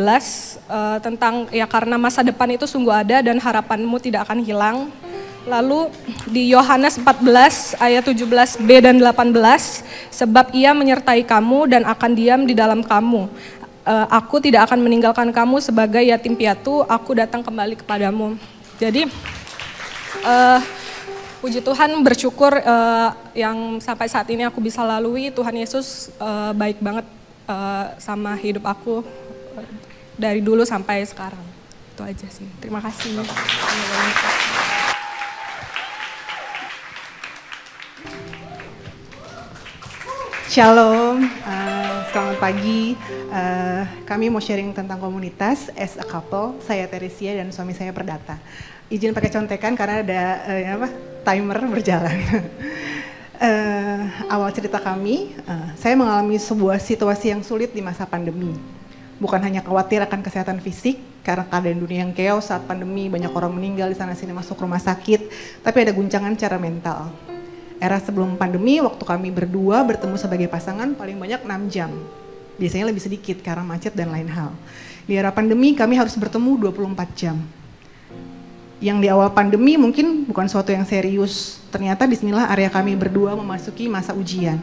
tentang ya karena masa depan itu sungguh ada dan harapanmu tidak akan hilang. Lalu di Yohanes 14 ayat 17b dan 18, sebab ia menyertai kamu dan akan diam di dalam kamu. Aku tidak akan meninggalkan kamu sebagai yatim piatu, aku datang kembali kepadamu. Jadi puji Tuhan, bersyukur yang sampai saat ini aku bisa lalui. Tuhan Yesus baik banget sama hidup aku dari dulu sampai sekarang. Itu aja sih, terima kasih. Shalom, selamat pagi. Kami mau sharing tentang komunitas as a couple. Saya Teresia dan suami saya Perdata. Izin pakai contekan karena ada timer berjalan. Awal cerita kami, saya mengalami sebuah situasi yang sulit di masa pandemi. Bukan hanya khawatir akan kesehatan fisik karena keadaan dunia yang chaos saat pandemi, banyak orang meninggal di sana sini masuk rumah sakit, tapi ada guncangan secara mental. Era sebelum pandemi, waktu kami berdua bertemu sebagai pasangan paling banyak 6 jam. Biasanya lebih sedikit karena macet dan lain hal. Di era pandemi kami harus bertemu 24 jam. Yang di awal pandemi mungkin bukan suatu yang serius. Ternyata disinilah area kami berdua memasuki masa ujian.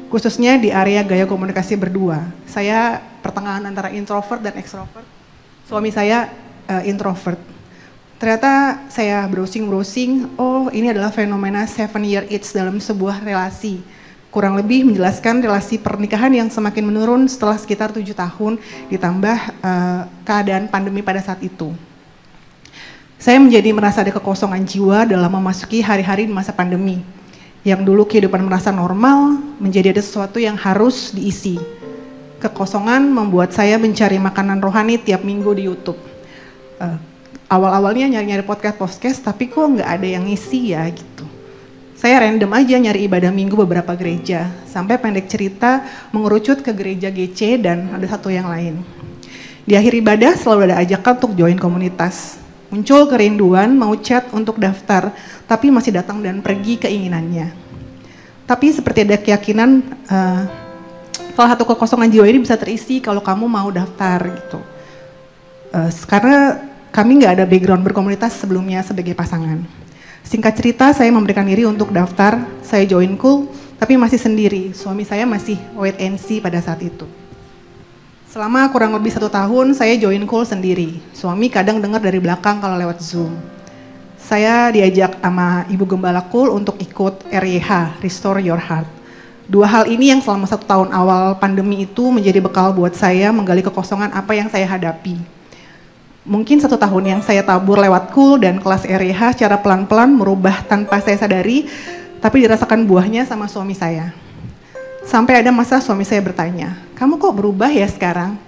Khususnya di area gaya komunikasi berdua. Saya pertengahan antara introvert dan extrovert. Suami saya introvert. Ternyata saya browsing, oh ini adalah fenomena 7-year itch dalam sebuah relasi. Kurang lebih menjelaskan relasi pernikahan yang semakin menurun setelah sekitar 7 tahun ditambah keadaan pandemi pada saat itu. Saya menjadi merasa ada kekosongan jiwa dalam memasuki hari-hari di masa pandemi. Yang dulu kehidupan merasa normal, menjadi ada sesuatu yang harus diisi. Kekosongan membuat saya mencari makanan rohani tiap minggu di YouTube. Awal-awalnya nyari-nyari podcast, tapi kok nggak ada yang ngisi ya gitu. Saya random aja nyari ibadah minggu beberapa gereja, sampai pendek cerita mengerucut ke gereja GC dan ada satu yang lain. Di akhir ibadah selalu ada ajakan untuk join komunitas. Muncul kerinduan mau chat untuk daftar, tapi masih datang dan pergi keinginannya. Tapi seperti ada keyakinan, salah satu kekosongan jiwa ini bisa terisi kalau kamu mau daftar gitu. Karena kami nggak ada background berkomunitas sebelumnya sebagai pasangan. Singkat cerita, saya memberikan diri untuk daftar, saya join Cool, tapi masih sendiri. Suami saya masih wait and see pada saat itu. Selama kurang lebih 1 tahun, saya join Cool sendiri. Suami kadang dengar dari belakang kalau lewat Zoom. Saya diajak sama Ibu Gembala Cool untuk ikut RYH, Restore Your Heart. 2 hal ini yang selama 1 tahun awal pandemi itu menjadi bekal buat saya menggali kekosongan apa yang saya hadapi. Mungkin 1 tahun yang saya tabur lewat Cool dan kelas RYH secara pelan-pelan merubah tanpa saya sadari, tapi dirasakan buahnya sama suami saya. Sampai ada masa suami saya bertanya, kamu kok berubah ya sekarang?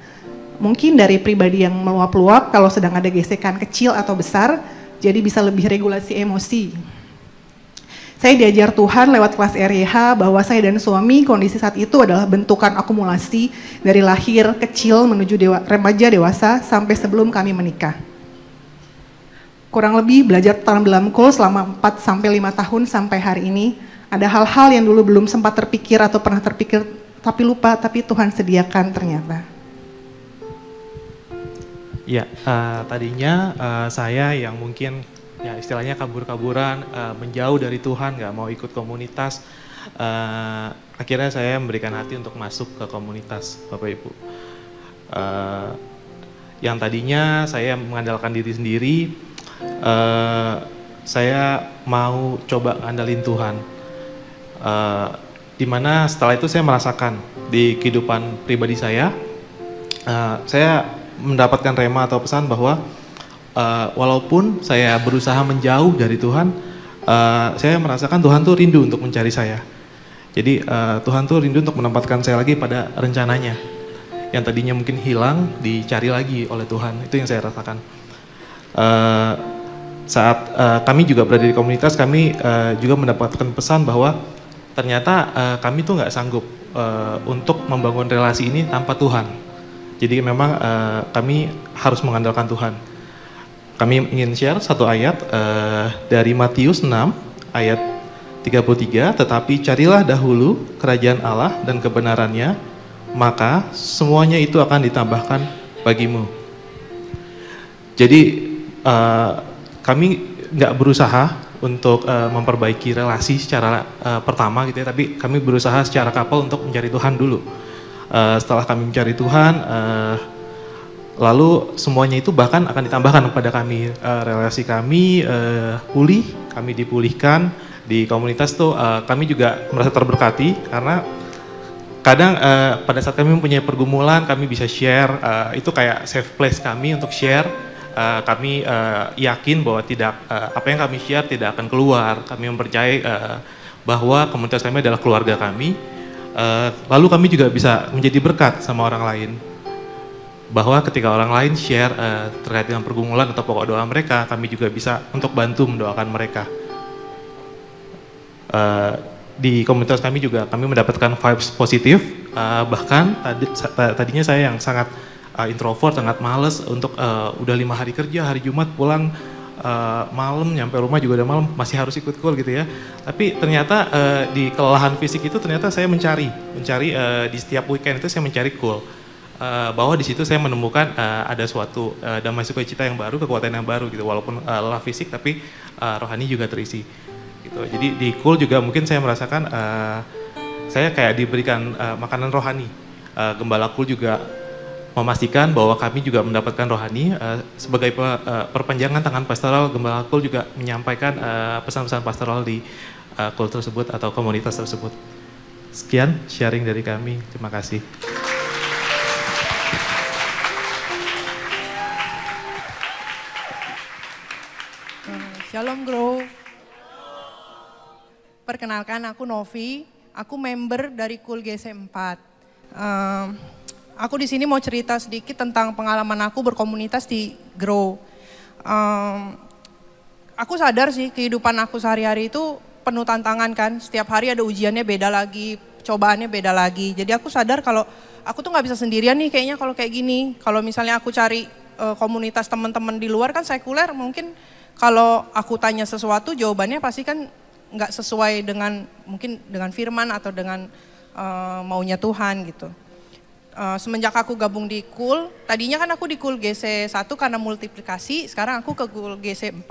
Mungkin dari pribadi yang meluap-luap kalau sedang ada gesekan kecil atau besar, jadi bisa lebih regulasi emosi. Saya diajar Tuhan lewat kelas RYH bahwa saya dan suami kondisi saat itu adalah bentukan akumulasi dari lahir kecil menuju remaja dewasa sampai sebelum kami menikah. Kurang lebih belajar dalam Cool selama 4-5 tahun sampai hari ini, ada hal-hal yang dulu belum sempat terpikir atau pernah terpikir tapi lupa, tapi Tuhan sediakan ternyata. Ya, tadinya saya yang mungkin ya istilahnya kabur-kaburan, menjauh dari Tuhan, nggak mau ikut komunitas. Akhirnya saya memberikan hati untuk masuk ke komunitas, Bapak Ibu. Yang tadinya saya mengandalkan diri sendiri, saya mau coba ngandalin Tuhan. Dimana setelah itu saya merasakan di kehidupan pribadi saya mendapatkan rema atau pesan bahwa walaupun saya berusaha menjauh dari Tuhan, saya merasakan Tuhan tuh rindu untuk mencari saya. Jadi Tuhan tuh rindu untuk menempatkan saya lagi pada rencananya. Yang tadinya mungkin hilang, dicari lagi oleh Tuhan. Itu yang saya rasakan. Saat kami juga berada di komunitas, kami juga mendapatkan pesan bahwa ternyata kami tuh nggak sanggup untuk membangun relasi ini tanpa Tuhan. Jadi memang kami harus mengandalkan Tuhan. Kami ingin share satu ayat dari Matius 6 ayat 33, tetapi carilah dahulu kerajaan Allah dan kebenarannya, maka semuanya itu akan ditambahkan bagimu. Jadi kami nggak berusaha untuk memperbaiki relasi secara pertama gitu ya, tapi kami berusaha secara couple untuk mencari Tuhan dulu. Setelah kami mencari Tuhan, lalu semuanya itu bahkan akan ditambahkan kepada kami. Relasi kami pulih, kami dipulihkan di komunitas tuh. Kami juga merasa terberkati karena kadang pada saat kami mempunyai pergumulan, kami bisa share. Itu kayak safe place kami untuk share. Kami yakin bahwa apa yang kami share tidak akan keluar. Kami mempercayai bahwa komunitas kami adalah keluarga kami. Lalu kami juga bisa menjadi berkat sama orang lain. Bahwa ketika orang lain share terkait dengan pergumulan atau pokok doa mereka, kami juga bisa untuk bantu mendoakan mereka. Di komunitas kami juga kami mendapatkan vibes positif. Bahkan tadinya saya yang sangat introvert, sangat males untuk udah 5 hari kerja, hari Jumat pulang malam, nyampe rumah juga udah malam, masih harus ikut call gitu ya. Tapi ternyata di kelelahan fisik itu ternyata saya mencari di setiap weekend itu saya mencari call. Bahwa di situ saya menemukan ada suatu damai sukacita yang baru, kekuatan yang baru gitu. Walaupun lelah fisik tapi rohani juga terisi. Gitu. Jadi di call juga mungkin saya merasakan saya kayak diberikan makanan rohani. Gembala call juga memastikan bahwa kami juga mendapatkan rohani sebagai perpanjangan tangan pastoral. Gembala Kul juga menyampaikan pesan-pesan pastoral di Kul tersebut atau komunitas tersebut. Sekian sharing dari kami, terima kasih. Shalom Grow. Perkenalkan aku Novi, aku member dari Kul GC 4. Aku di sini mau cerita sedikit tentang pengalaman aku berkomunitas di Grow. Aku sadar sih kehidupan aku sehari-hari itu penuh tantangan kan. Setiap hari ada ujiannya beda lagi, cobaannya beda lagi. Jadi aku sadar kalau aku tuh nggak bisa sendirian nih kayaknya kalau kayak gini. Kalau misalnya aku cari komunitas teman-teman di luar kan sekuler, mungkin kalau aku tanya sesuatu jawabannya pasti kan nggak sesuai dengan mungkin dengan firman atau dengan maunya Tuhan gitu. Semenjak aku gabung di Kul, tadinya kan aku di Kul GC 1 karena multiplikasi, sekarang aku ke Kul GC 4.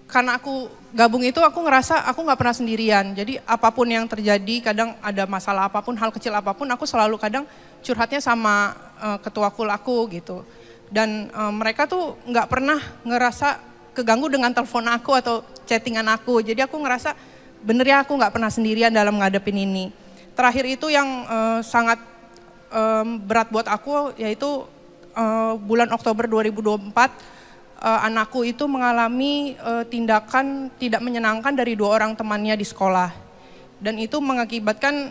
Karena aku gabung itu aku ngerasa aku nggak pernah sendirian, jadi apapun yang terjadi, kadang ada masalah apapun, hal kecil apapun, aku selalu kadang curhatnya sama ketua Kul aku gitu. Dan mereka tuh nggak pernah ngerasa keganggu dengan telepon aku atau chattingan aku, jadi aku ngerasa bener ya aku nggak pernah sendirian dalam ngadepin ini. Terakhir itu yang sangat berat buat aku yaitu bulan Oktober 2024 anakku itu mengalami tindakan tidak menyenangkan dari 2 orang temannya di sekolah. Dan itu mengakibatkan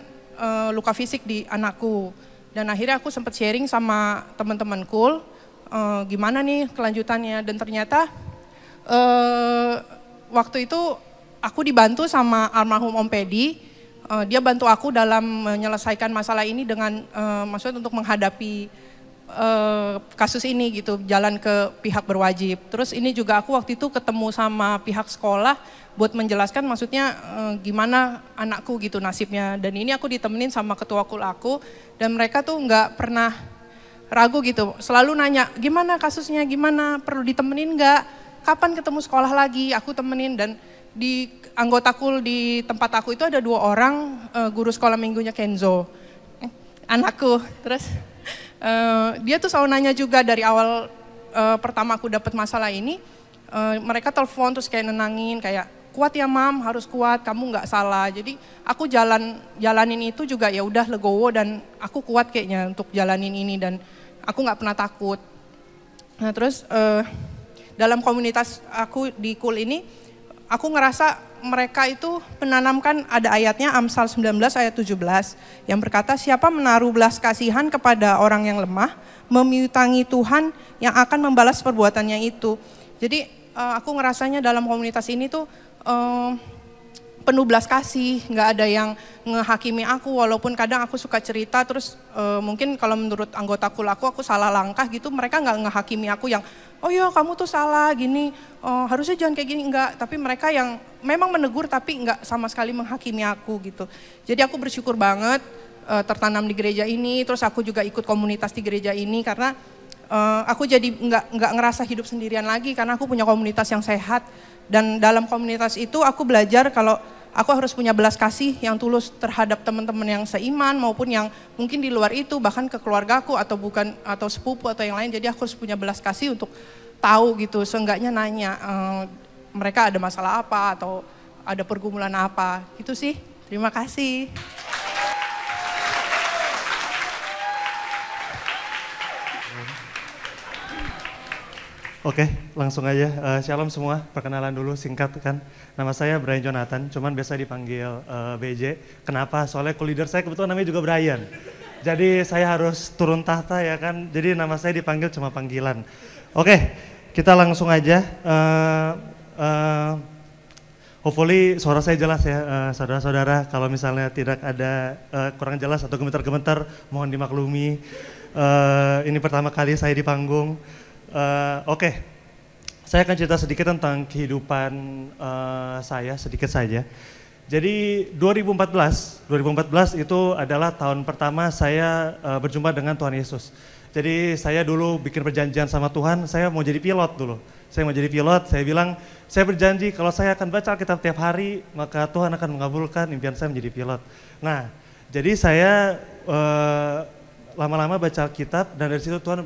luka fisik di anakku. Dan akhirnya aku sempat sharing sama teman-teman Kul gimana nih kelanjutannya. Dan ternyata waktu itu aku dibantu sama almarhum Om Pedi. Dia bantu aku dalam menyelesaikan masalah ini dengan maksudnya untuk menghadapi kasus ini gitu, jalan ke pihak berwajib. Terus ini juga aku waktu itu ketemu sama pihak sekolah buat menjelaskan maksudnya gimana anakku gitu nasibnya. Dan ini aku ditemenin sama ketua Kul aku dan mereka tuh nggak pernah ragu gitu, selalu nanya gimana kasusnya, gimana, perlu ditemenin nggak, kapan ketemu sekolah lagi, aku temenin. Dan di anggota Kul di tempat aku itu ada 2 orang guru sekolah minggunya Kenzo, anakku. Terus dia tuh selalu nanya juga dari awal pertama aku dapat masalah ini, mereka telepon terus kayak nenangin, kayak kuat ya Mam, harus kuat, kamu nggak salah. Jadi aku jalanin itu juga ya udah legowo dan aku kuat kayaknya untuk jalanin ini dan aku nggak pernah takut. Nah terus dalam komunitas aku di Kul ini, aku ngerasa mereka itu menanamkan, ada ayatnya Amsal 19 ayat 17 yang berkata, siapa menaruh belas kasihan kepada orang yang lemah, memiutangi Tuhan yang akan membalas perbuatannya itu. Jadi aku ngerasanya dalam komunitas ini tuh penuh belas kasih, nggak ada yang ngehakimi aku, walaupun kadang aku suka cerita terus mungkin kalau menurut anggota Kul aku salah langkah gitu, mereka nggak ngehakimi aku yang oh iya kamu tuh salah gini, harusnya jangan kayak gini, enggak. Tapi mereka yang memang menegur tapi enggak sama sekali menghakimi aku gitu. Jadi aku bersyukur banget tertanam di gereja ini, terus aku juga ikut komunitas di gereja ini karena aku jadi nggak ngerasa hidup sendirian lagi karena aku punya komunitas yang sehat. Dan dalam komunitas itu aku belajar kalau aku harus punya belas kasih yang tulus terhadap teman-teman yang seiman maupun yang mungkin di luar itu, bahkan ke keluargaku atau sepupu atau yang lain. Jadi aku harus punya belas kasih untuk tahu gitu, seenggaknya nanya mereka ada masalah apa atau ada pergumulan apa. Itu sih. Terima kasih. Oke, langsung aja. Shalom semua, perkenalan dulu singkat kan. Nama saya Brian Jonathan, cuman biasa dipanggil BJ. Kenapa? Soalnya co-leader saya kebetulan namanya juga Brian. Jadi saya harus turun tahta ya kan, jadi nama saya dipanggil cuma panggilan. Oke, kita langsung aja. Hopefully suara saya jelas ya saudara-saudara. Kalau misalnya tidak ada kurang jelas atau gemetar-gemetar, mohon dimaklumi. Ini pertama kali saya di panggung. Oke, saya akan cerita sedikit tentang kehidupan saya, sedikit saja. Jadi 2014 itu adalah tahun pertama saya berjumpa dengan Tuhan Yesus. Jadi saya dulu bikin perjanjian sama Tuhan, saya mau jadi pilot dulu. Saya mau jadi pilot, saya bilang, saya berjanji kalau saya akan baca Alkitab tiap hari, maka Tuhan akan mengabulkan impian saya menjadi pilot. Nah, jadi saya lama-lama baca Alkitab dan dari situ Tuhan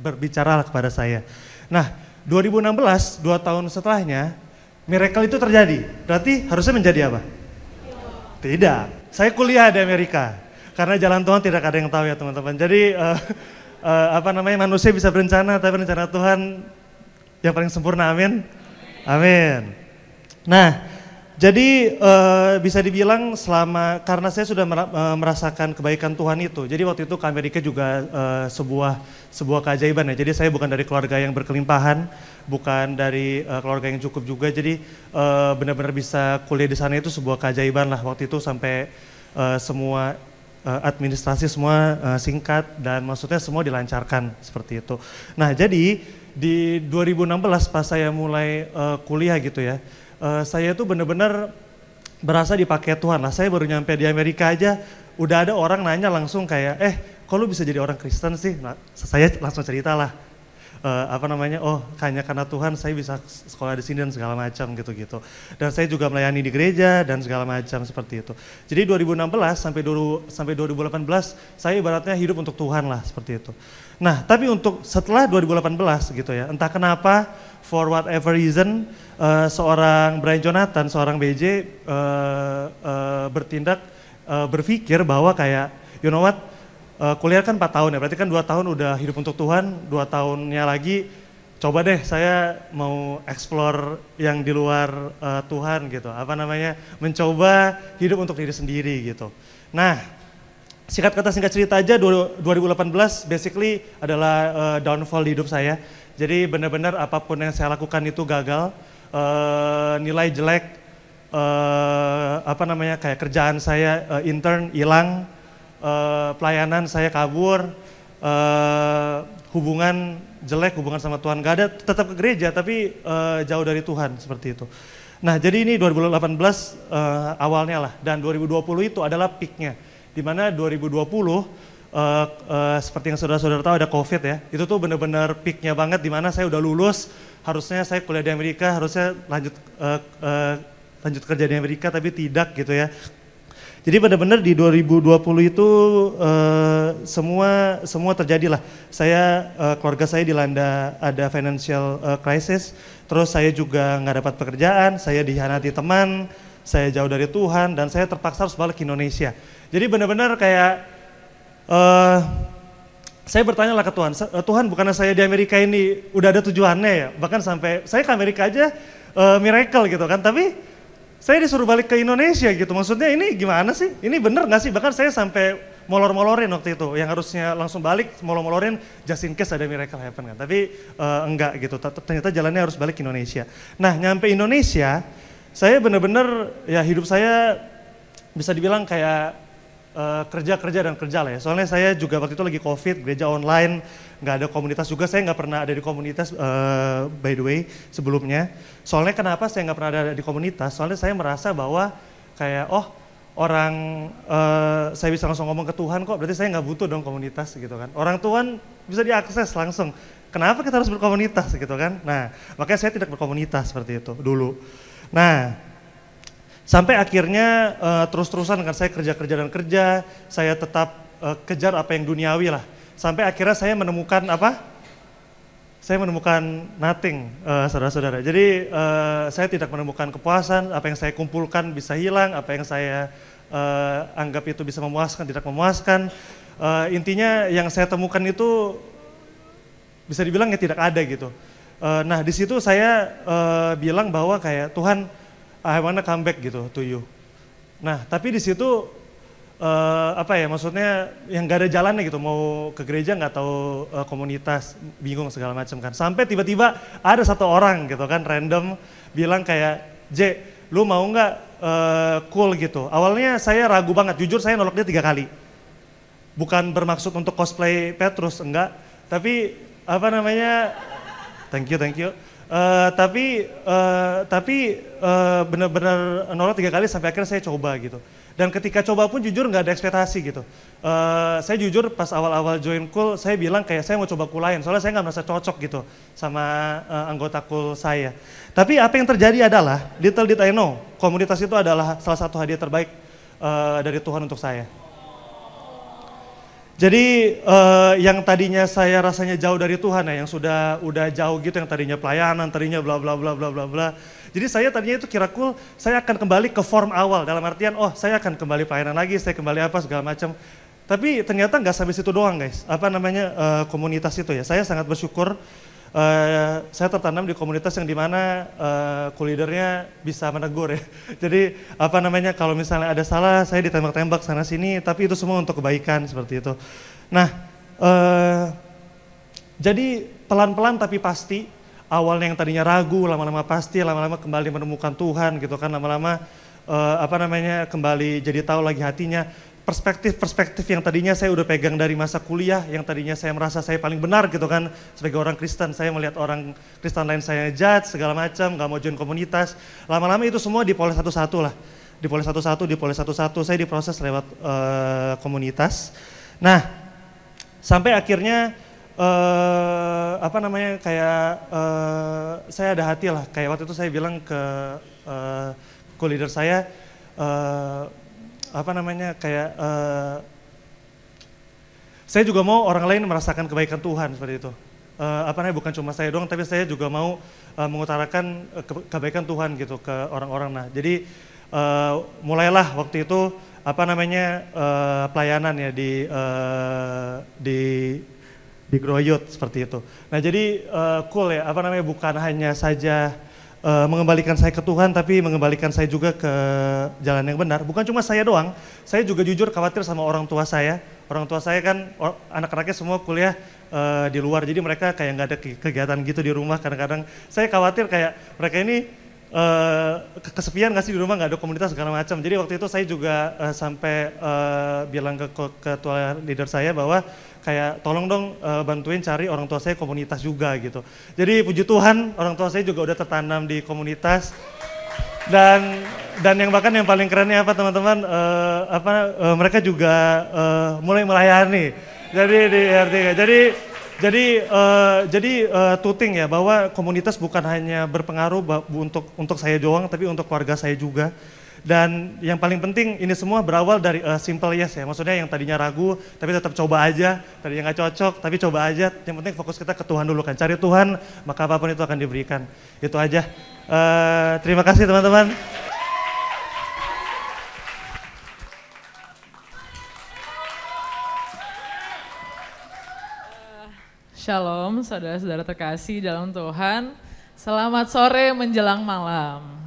berbicaralah kepada saya. Nah, 2016, 2 tahun setelahnya, miracle itu terjadi. Berarti harusnya menjadi apa? Tidak. Saya kuliah di Amerika. Karena jalan Tuhan tidak ada yang tahu ya teman-teman. Jadi manusia bisa berencana, tapi rencana Tuhan yang paling sempurna, amin. Amin. Nah, jadi bisa dibilang karena saya sudah merasakan kebaikan Tuhan itu. Jadi waktu itu ke Amerika juga sebuah keajaiban ya. Jadi saya bukan dari keluarga yang berkelimpahan, bukan dari keluarga yang cukup juga. Jadi benar-benar bisa kuliah di sana itu sebuah keajaiban lah. Waktu itu sampai semua administrasi semua singkat dan maksudnya semua dilancarkan seperti itu. Nah jadi di 2016 pas saya mulai kuliah gitu ya, saya tuh benar-benar berasa dipakai Tuhan lah. Saya baru nyampe di Amerika aja udah ada orang nanya langsung kayak, kok lu bisa jadi orang Kristen sih? Nah, saya langsung cerita lah. Hanya karena Tuhan saya bisa sekolah di sini dan segala macam gitu-gitu. Dan saya juga melayani di gereja dan segala macam seperti itu. Jadi 2016 sampai 2018 saya ibaratnya hidup untuk Tuhan lah seperti itu. Nah, tapi untuk setelah 2018 gitu ya, entah kenapa for whatever reason seorang Brian Jonathan, seorang BJ berpikir bahwa kayak you know what, kuliah kan 4 tahun ya, berarti kan 2 tahun udah hidup untuk Tuhan, 2 tahunnya lagi coba deh saya mau explore yang di luar Tuhan gitu, mencoba hidup untuk diri sendiri gitu. Nah, singkat cerita aja 2018 basically adalah downfall di hidup saya. Jadi benar-benar apapun yang saya lakukan itu gagal, nilai jelek, kayak kerjaan saya intern hilang, pelayanan saya kabur, hubungan jelek, hubungan sama Tuhan gak ada, tetap ke gereja tapi jauh dari Tuhan seperti itu. Nah jadi ini 2018 awalnya lah, dan 2020 itu adalah peaknya, dimana 2020 seperti yang saudara-saudara tahu ada COVID ya, itu tuh benar-benar peaknya banget, dimana saya udah lulus, harusnya saya kuliah di Amerika, harusnya lanjut kerja di Amerika tapi tidak gitu ya. Jadi benar-benar di 2020 itu semua terjadi lah. Keluarga saya dilanda ada financial crisis, terus saya juga nggak dapat pekerjaan, saya dikhianati teman, saya jauh dari Tuhan dan saya terpaksa harus balik ke Indonesia. Jadi benar-benar kayak saya bertanya lah ke Tuhan, Tuhan bukannya saya di Amerika ini udah ada tujuannya ya, bahkan sampai saya ke Amerika aja miracle gitu kan, tapi saya disuruh balik ke Indonesia gitu, maksudnya ini gimana sih, ini bener gak sih, bahkan saya sampai molor-molorin waktu itu, yang harusnya langsung balik molor-molorin just in case ada miracle happen kan, tapi enggak gitu, ternyata jalannya harus balik ke Indonesia. Nah nyampe Indonesia, saya bener-bener ya hidup saya bisa dibilang kayak kerja lah ya, soalnya saya juga waktu itu lagi COVID, gereja online, nggak ada komunitas juga, saya nggak pernah ada di komunitas by the way sebelumnya. Soalnya kenapa saya nggak pernah ada di komunitas, soalnya saya merasa bahwa kayak saya bisa langsung ngomong ke Tuhan kok, berarti saya nggak butuh dong komunitas gitu kan. Orang Tuhan bisa diakses langsung. Kenapa kita harus berkomunitas gitu kan? Nah, makanya saya tidak berkomunitas seperti itu dulu. Nah, sampai akhirnya terus-terusan kan saya kerja, saya tetap kejar apa yang duniawi lah. Sampai akhirnya saya menemukan apa? Saya menemukan nothing, saudara-saudara. Jadi saya tidak menemukan kepuasan, apa yang saya kumpulkan bisa hilang, apa yang saya anggap itu bisa memuaskan, tidak memuaskan. Intinya yang saya temukan itu bisa dibilang ya tidak ada gitu. Nah di situ saya bilang bahwa kayak Tuhan, I wanna come back gitu to you. Nah tapi di situ maksudnya yang gak ada jalannya gitu, mau ke gereja nggak tahu komunitas, bingung segala macam kan. Sampai tiba-tiba ada satu orang gitu kan random bilang kayak, J, lu mau nggak cool gitu. Awalnya saya ragu banget, jujur saya nolak dia 3 kali. Bukan bermaksud untuk cosplay Petrus, enggak. Tapi thank you. Tapi benar-benar nolak 3 kali sampai akhirnya saya coba gitu. Dan ketika coba pun jujur nggak ada ekspektasi gitu. Saya jujur pas awal-awal join Cool, saya bilang kayak saya mau coba Cool lain, soalnya saya nggak merasa cocok gitu sama anggota Cool saya. Tapi apa yang terjadi adalah, little did I know, komunitas itu adalah salah satu hadiah terbaik dari Tuhan untuk saya. Jadi yang tadinya saya rasanya jauh dari Tuhan ya, yang udah jauh gitu, yang tadinya pelayanan, tadinya bla bla bla bla bla bla. Jadi saya tadinya itu kira Cool, saya akan kembali ke form awal, dalam artian saya akan kembali pelayanan lagi, saya kembali apa segala macam. Tapi ternyata nggak sampai situ doang guys, komunitas itu ya. Saya sangat bersyukur saya tertanam di komunitas yang dimana Cool leadernya bisa menegur ya. Jadi kalau misalnya ada salah, saya ditembak-tembak sana sini, tapi itu semua untuk kebaikan seperti itu. Nah, jadi pelan-pelan tapi pasti. Awalnya yang tadinya ragu, lama-lama pasti, lama-lama kembali menemukan Tuhan gitu kan, lama-lama kembali jadi tahu lagi hatinya. Perspektif yang tadinya saya udah pegang dari masa kuliah, yang tadinya saya merasa saya paling benar gitu kan, sebagai orang Kristen, saya melihat orang Kristen lain saya judge segala macam, gak mau join komunitas. Lama-lama itu semua dipoles satu-satu lah, dipoles satu-satu, saya diproses lewat komunitas. Nah, sampai akhirnya saya ada hati lah, kayak waktu itu saya bilang ke co-leader saya, saya juga mau orang lain merasakan kebaikan Tuhan seperti itu. Bukan cuma saya doang, tapi saya juga mau mengutarakan kebaikan Tuhan gitu ke orang-orang. Nah, jadi mulailah waktu itu pelayanan ya di Groyot seperti itu. Nah jadi cool ya, bukan hanya saja mengembalikan saya ke Tuhan, tapi mengembalikan saya juga ke jalan yang benar. Bukan cuma saya doang, saya juga jujur khawatir sama orang tua saya. Orang tua saya kan anak-anaknya semua kuliah di luar, jadi mereka kayak nggak ada kegiatan gitu di rumah. Kadang-kadang saya khawatir kayak mereka ini kesepian nggak sih di rumah, nggak ada komunitas segala macam. Jadi waktu itu saya juga sampai bilang ke ketua leader saya bahwa kayak tolong dong bantuin cari orang tua saya komunitas juga gitu. Jadi puji Tuhan orang tua saya juga udah tertanam di komunitas. Dan yang yang paling kerennya apa teman-teman, mereka juga mulai melayani. Jadi tuting ya, bahwa komunitas bukan hanya berpengaruh untuk saya doang, tapi untuk keluarga saya juga. Dan yang paling penting ini semua berawal dari simple yes ya, maksudnya yang tadinya ragu tapi tetap coba aja, tadinya nggak cocok tapi coba aja. Yang penting fokus kita ke Tuhan dulu kan, cari Tuhan maka apapun itu akan diberikan. Itu aja. Terima kasih teman-teman. Shalom saudara-saudara terkasih dalam Tuhan. Selamat sore menjelang malam.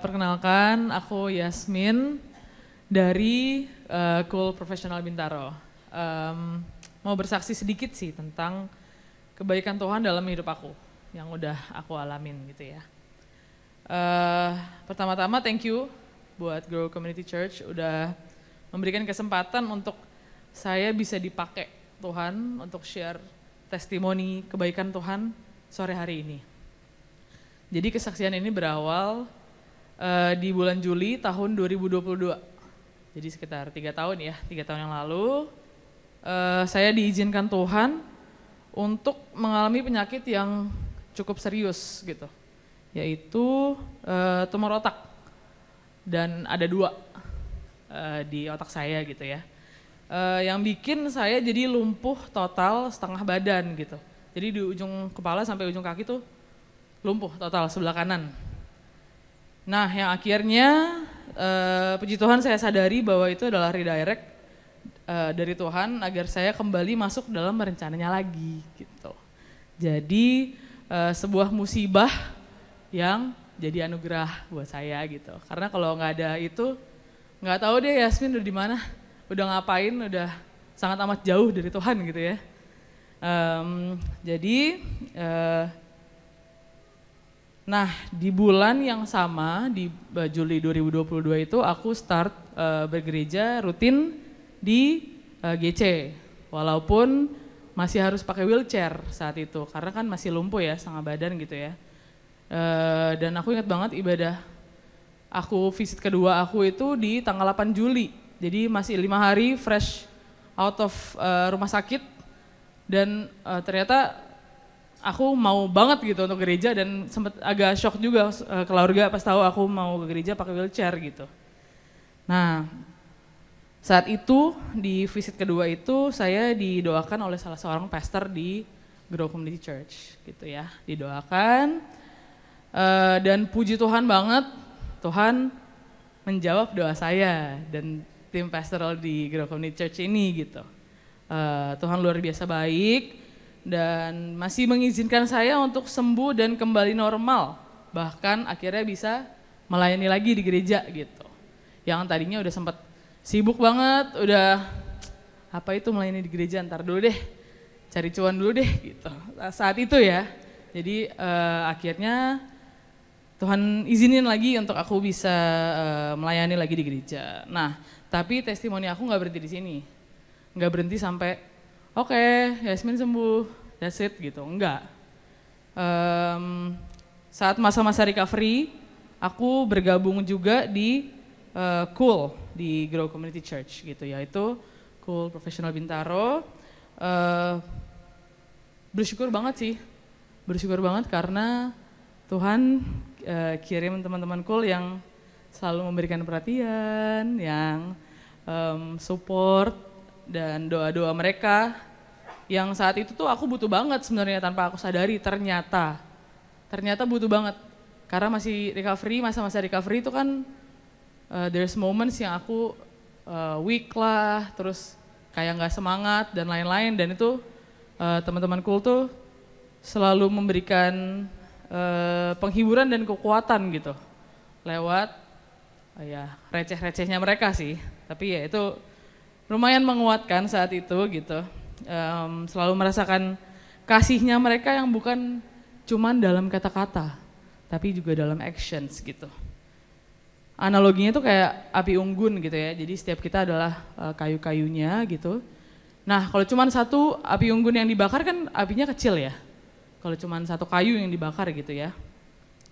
Perkenalkan, aku Yasmin dari Cool Profesional Bintaro. Mau bersaksi sedikit sih tentang kebaikan Tuhan dalam hidup aku yang udah aku alamin gitu ya. Pertama-tama thank you buat Grow Community Church udah memberikan kesempatan untuk saya bisa dipakai Tuhan untuk share testimoni kebaikan Tuhan sore hari ini. Jadi kesaksian ini berawal di bulan Juli tahun 2022. Jadi sekitar 3 tahun ya, 3 tahun yang lalu saya diizinkan Tuhan untuk mengalami penyakit yang cukup serius gitu, yaitu tumor otak, dan ada 2 di otak saya gitu ya, yang bikin saya jadi lumpuh total setengah badan gitu. Jadi di ujung kepala sampai ujung kaki tuh lumpuh total sebelah kanan. Nah, yang akhirnya puji Tuhan saya sadari bahwa itu adalah redirect dari Tuhan agar saya kembali masuk dalam rencananya lagi gitu. Jadi sebuah musibah yang jadi anugerah buat saya gitu. Karena kalau nggak ada itu, nggak tahu deh Yasmin udah di mana, udah ngapain, udah sangat amat jauh dari Tuhan gitu ya. Nah, di bulan yang sama, di Juli 2022 itu aku start bergereja rutin di GC. Walaupun masih harus pakai wheelchair saat itu, karena kan masih lumpuh ya, setengah badan gitu ya. Dan aku ingat banget ibadah aku visit kedua aku itu di tanggal 8 Juli. Jadi masih 5 hari fresh out of rumah sakit. Dan ternyata aku mau banget gitu untuk gereja, dan sempat agak shock juga keluarga pas tahu aku mau ke gereja pakai wheelchair gitu. Nah, saat itu di visit kedua itu saya didoakan oleh salah seorang pastor di Grow Community Church gitu ya, didoakan dan puji Tuhan banget, Tuhan menjawab doa saya dan tim pastoral di Grow Community Church ini gitu. Tuhan luar biasa baik dan masih mengizinkan saya untuk sembuh dan kembali normal, bahkan akhirnya bisa melayani lagi di gereja gitu. Yang tadinya udah sempat sibuk banget, udah apa itu melayani di gereja, ntar dulu deh, cari cuan dulu deh gitu. Saat itu ya, jadi akhirnya Tuhan izinin lagi untuk aku bisa melayani lagi di gereja. Nah, tapi testimoni aku nggak berhenti di sini. Nggak berhenti sampai oke, Yasmin sembuh, that's it gitu, enggak. Saat masa-masa recovery, aku bergabung juga di Cool, di Grow Community Church gitu, yaitu Cool Professional Bintaro. Bersyukur banget sih, bersyukur banget karena Tuhan kirim teman-teman Cool yang selalu memberikan perhatian, yang support, dan doa-doa mereka yang saat itu tuh aku butuh banget sebenarnya tanpa aku sadari, ternyata butuh banget karena masih recovery, masa-masa recovery itu kan there's moments yang aku weak lah, terus kayak nggak semangat dan lain-lain, dan itu teman-teman Cool tuh selalu memberikan penghiburan dan kekuatan gitu lewat ya receh-recehnya mereka sih, tapi ya itu lumayan menguatkan saat itu gitu. Selalu merasakan kasihnya mereka yang bukan cuman dalam kata-kata, tapi juga dalam actions gitu. Analoginya tuh kayak api unggun gitu ya, jadi setiap kita adalah kayu-kayunya gitu. Nah, kalau cuman satu api unggun yang dibakar kan apinya kecil ya, kalau cuman satu kayu yang dibakar gitu ya.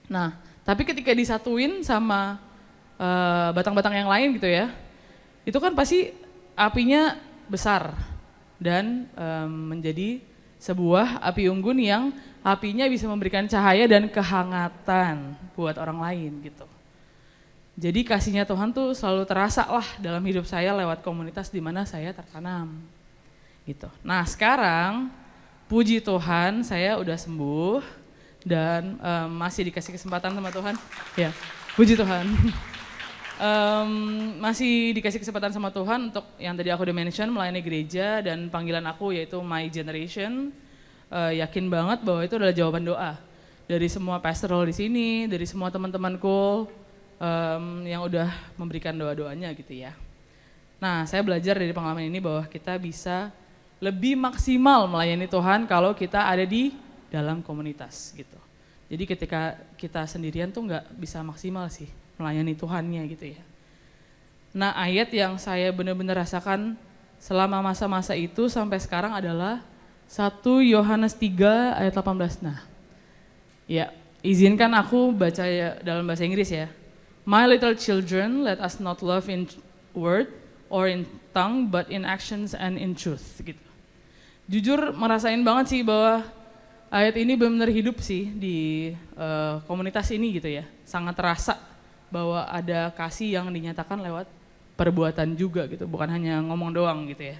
Nah, tapi ketika disatuin sama batang-batang yang lain gitu ya, itu kan pasti apinya besar dan menjadi sebuah api unggun yang apinya bisa memberikan cahaya dan kehangatan buat orang lain gitu. Jadi kasihnya Tuhan tuh selalu terasa lah dalam hidup saya lewat komunitas di mana saya tertanam gitu. Nah, sekarang puji Tuhan saya udah sembuh dan masih dikasih kesempatan sama Tuhan. Ya, puji Tuhan. Masih dikasih kesempatan sama Tuhan untuk yang tadi aku udah mention, melayani gereja, dan panggilan aku yaitu My Generation. Yakin banget bahwa itu adalah jawaban doa dari semua pastoral di sini, dari semua teman-temanku yang udah memberikan doa-doanya gitu ya. Nah, saya belajar dari pengalaman ini bahwa kita bisa lebih maksimal melayani Tuhan kalau kita ada di dalam komunitas gitu. Jadi ketika kita sendirian tuh nggak bisa maksimal sih melayani Tuhannya gitu ya. Nah, ayat yang saya benar-benar rasakan selama masa-masa itu sampai sekarang adalah 1 Yohanes 3 ayat 18. Nah, ya izinkan aku baca ya dalam bahasa Inggris ya. My little children, let us not love in word or in tongue, but in actions and in truth. Gitu. Jujur merasain banget sih bahwa ayat ini benar-benar hidup sih di komunitas ini gitu ya. Sangat terasa bahwa ada kasih yang dinyatakan lewat perbuatan juga gitu, bukan hanya ngomong doang gitu ya.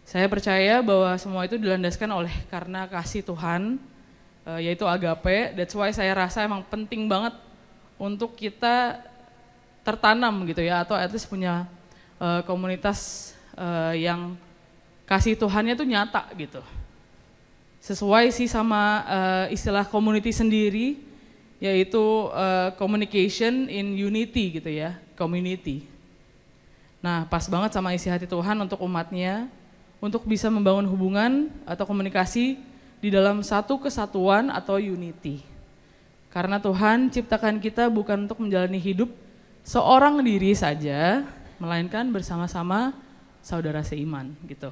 Saya percaya bahwa semua itu dilandaskan oleh karena kasih Tuhan, yaitu agape. That's why saya rasa emang penting banget untuk kita tertanam gitu ya, atau at least punya komunitas yang kasih Tuhannya tuh nyata gitu. Sesuai sih sama istilah community sendiri, yaitu communication in unity gitu ya, community. Nah pas banget sama isi hati Tuhan untuk umatnya, untuk bisa membangun hubungan atau komunikasi di dalam satu kesatuan atau unity. Karena Tuhan ciptakan kita bukan untuk menjalani hidup seorang diri saja, melainkan bersama-sama saudara seiman gitu.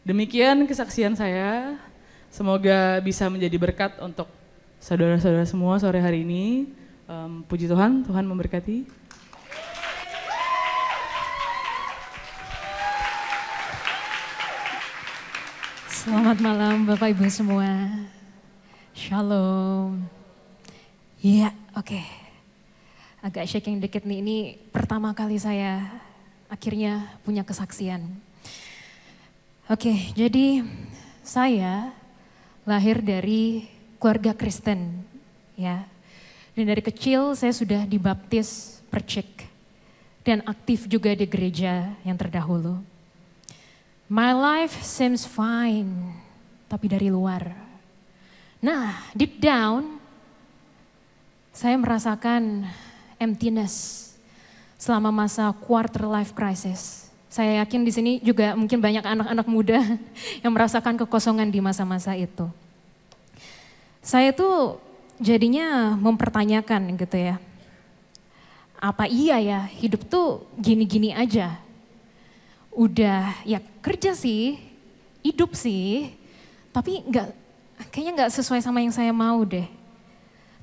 Demikian kesaksian saya, semoga bisa menjadi berkat untuk saudara-saudara semua sore hari ini. Puji Tuhan, Tuhan memberkati. Selamat malam Bapak Ibu semua. Shalom. Iya, oke. Agak shaking dikit nih, ini pertama kali saya akhirnya punya kesaksian. Oke, jadi saya lahir dari keluarga Kristen ya. Dan dari kecil saya sudah dibaptis percik dan aktif juga di gereja yang terdahulu. My life seems fine, tapi dari luar. Nah, deep down, saya merasakan emptiness selama masa quarter life crisis. Saya yakin di sini juga mungkin banyak anak-anak muda yang merasakan kekosongan di masa-masa itu. Saya tuh jadinya mempertanyakan gitu ya, apa iya ya hidup tuh gini-gini aja? Udah ya kerja sih, hidup sih, tapi kayaknya nggak sesuai sama yang saya mau deh.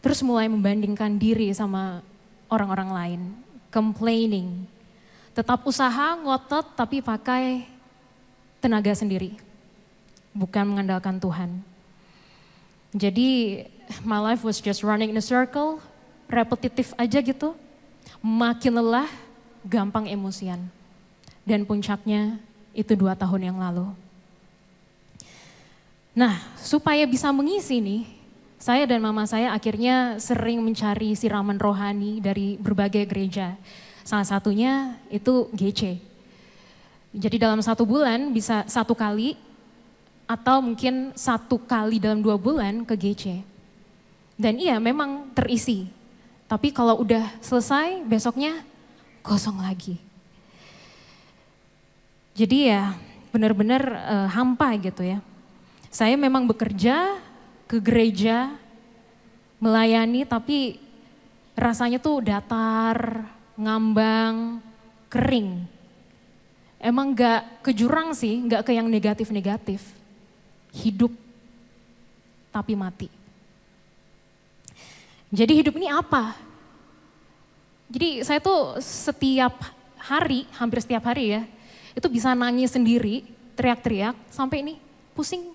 Terus mulai membandingkan diri sama orang-orang lain, complaining. Tetap usaha, ngotot tapi pakai tenaga sendiri, bukan mengandalkan Tuhan. Jadi my life was just running in a circle, repetitif aja gitu, makin lelah, gampang emosian. Dan puncaknya itu 2 tahun yang lalu. Nah, supaya bisa mengisi nih, saya dan mama saya akhirnya sering mencari siraman rohani dari berbagai gereja. Salah satunya itu GC. Jadi dalam 1 bulan bisa 1 kali atau mungkin 1 kali dalam 2 bulan ke GC. Dan iya memang terisi. Tapi kalau udah selesai besoknya kosong lagi. Jadi ya benar-benar hampa gitu ya. Saya memang bekerja ke gereja, melayani tapi rasanya tuh datar, ngambang, kering. Emang gak ke jurang sih, gak ke yang negatif-negatif. Hidup tapi mati. Jadi hidup ini apa? Jadi saya tuh setiap hari, hampir setiap hari ya, itu bisa nangis sendiri, teriak-teriak, sampai ini pusing.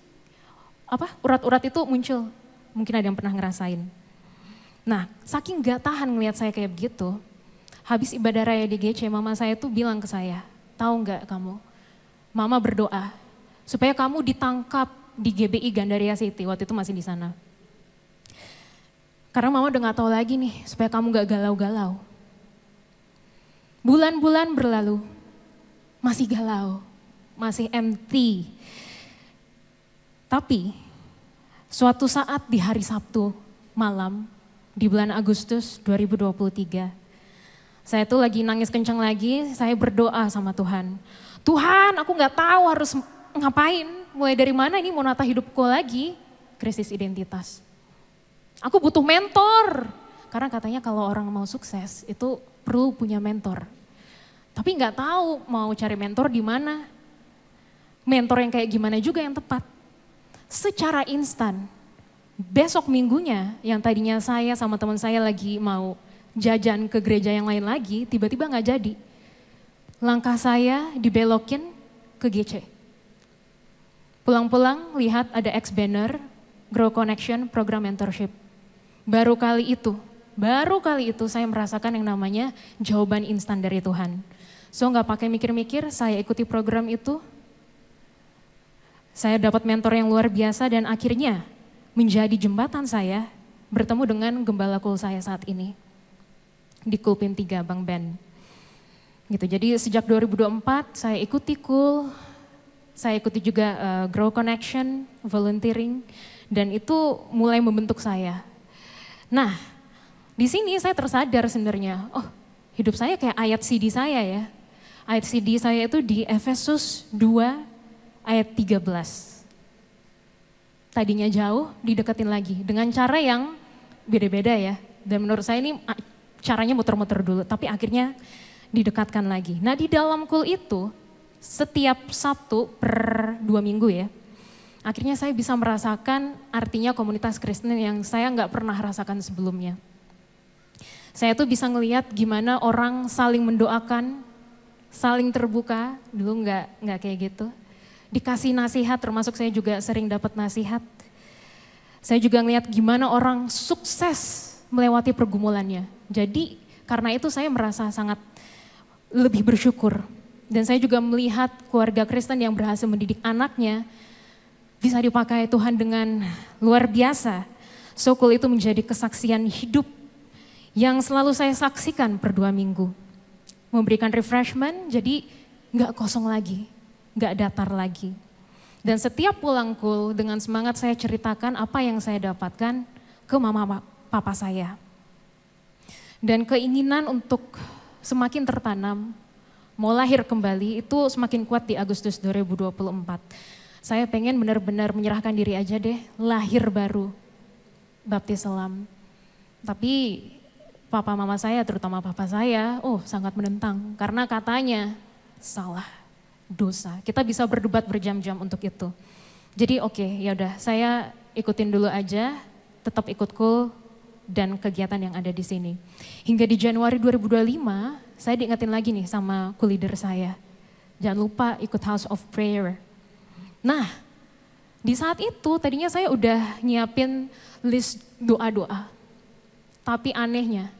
Urat-urat itu muncul. Mungkin ada yang pernah ngerasain. Nah, saking gak tahan ngeliat saya kayak begitu, habis ibadah raya di GC, mama saya tuh bilang ke saya, tahu gak kamu, mama berdoa supaya kamu ditangkap di GBI Gandaria City, waktu itu masih di sana. Karena mama udah gak tahu lagi nih, supaya kamu gak galau-galau. Bulan-bulan berlalu, masih galau, masih empty. Tapi suatu saat di hari Sabtu malam di bulan Agustus 2023, saya tuh lagi nangis kencang lagi, saya berdoa sama Tuhan. Tuhan, aku gak tahu harus ngapain, mulai dari mana ini mau nata hidupku lagi, krisis identitas. Aku butuh mentor, karena katanya kalau orang mau sukses itu perlu punya mentor. Tapi nggak tahu mau cari mentor di mana. Mentor yang kayak gimana juga yang tepat. Secara instan, besok minggunya yang tadinya saya sama teman saya lagi mau jajan ke gereja yang lain lagi, tiba-tiba nggak jadi. Langkah saya dibelokin ke GC. Pulang-pulang lihat ada X banner, Grow Connection, program mentorship. Baru kali itu saya merasakan yang namanya jawaban instan dari Tuhan. So nggak pakai mikir-mikir, saya ikuti program itu. Saya dapat mentor yang luar biasa dan akhirnya menjadi jembatan saya bertemu dengan gembala kul saya saat ini. Di Kul PIM 3, Bang Ben. Gitu, jadi sejak 2024 saya ikuti kul, saya ikuti juga Grow Connection, volunteering, dan itu mulai membentuk saya. Nah, di sini saya tersadar sebenarnya, oh hidup saya kayak ayat CD saya ya. Ayat CD saya itu di Efesus 2 ayat 13. Tadinya jauh, dideketin lagi dengan cara yang beda-beda ya. Dan menurut saya ini caranya muter-muter dulu, tapi akhirnya didekatkan lagi. Nah di dalam kul itu, setiap Sabtu per 2 minggu ya, akhirnya saya bisa merasakan artinya komunitas Kristen yang saya nggak pernah rasakan sebelumnya. Saya tuh bisa ngelihat gimana orang saling mendoakan, saling terbuka, dulu nggak kayak gitu. Dikasih nasihat, termasuk saya juga sering dapat nasihat. Saya juga ngelihat gimana orang sukses melewati pergumulannya. Jadi karena itu saya merasa sangat lebih bersyukur. Dan saya juga melihat keluarga Kristen yang berhasil mendidik anaknya bisa dipakai Tuhan dengan luar biasa. So kul itu menjadi kesaksian hidup yang selalu saya saksikan per 2 minggu. Memberikan refreshment, jadi gak kosong lagi, gak datar lagi. Dan setiap pulang kul dengan semangat saya ceritakan apa yang saya dapatkan ke mama papa saya. Dan keinginan untuk semakin tertanam, mau lahir kembali itu semakin kuat di Agustus 2024. Saya pengen benar-benar menyerahkan diri aja deh, lahir baru, baptis selam. Tapi papa mama saya, terutama papa saya, sangat menentang karena katanya salah, dosa. Kita bisa berdebat berjam-jam untuk itu. Jadi oke, ya udah saya ikutin dulu aja, tetap ikut kul dan kegiatan yang ada di sini. Hingga di Januari 2025, saya diingetin lagi nih sama kul leader saya. Jangan lupa ikut House of Prayer. Nah, di saat itu tadinya saya udah nyiapin list doa-doa. Tapi anehnya,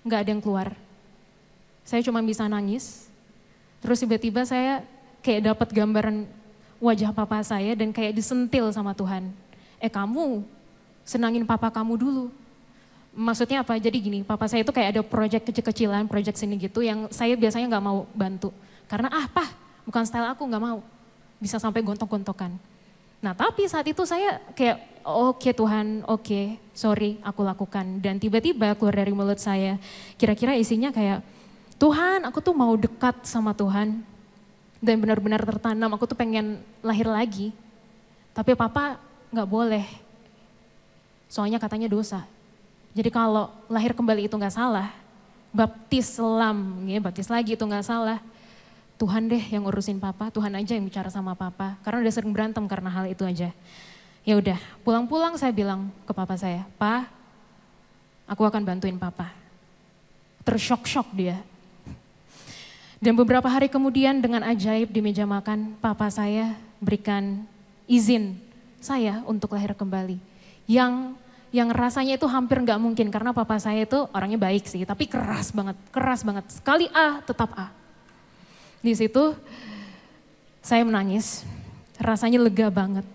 gak ada yang keluar. Saya cuma bisa nangis. Terus tiba-tiba saya kayak dapat gambaran wajah papa saya dan kayak disentil sama Tuhan. Kamu senangin papa kamu dulu. Maksudnya apa? Jadi gini, papa saya itu kayak ada proyek kecil-kecilan, proyek sini gitu yang saya biasanya nggak mau bantu. Karena bukan style aku, nggak mau. Bisa sampai gontok-gontokan. Nah tapi saat itu saya kayak oke Tuhan, oke, sorry aku lakukan. Dan tiba-tiba keluar dari mulut saya, kira-kira isinya kayak, Tuhan aku tuh mau dekat sama Tuhan. Dan benar-benar tertanam, aku tuh pengen lahir lagi. Tapi papa nggak boleh. Soalnya katanya dosa. Jadi kalau lahir kembali itu nggak salah, baptis selam, ya, baptis lagi itu nggak salah. Tuhan deh yang urusin papa, Tuhan aja yang bicara sama papa. Karena udah sering berantem karena hal itu aja. Ya udah, pulang-pulang saya bilang ke papa saya, Pa, aku akan bantuin papa. Tersyok-syok dia. Dan beberapa hari kemudian dengan ajaib di meja makan, papa saya berikan izin saya untuk lahir kembali. Yang rasanya itu hampir nggak mungkin karena papa saya itu orangnya baik sih, tapi keras banget. Sekali A tetap A. Di situ saya menangis, rasanya lega banget.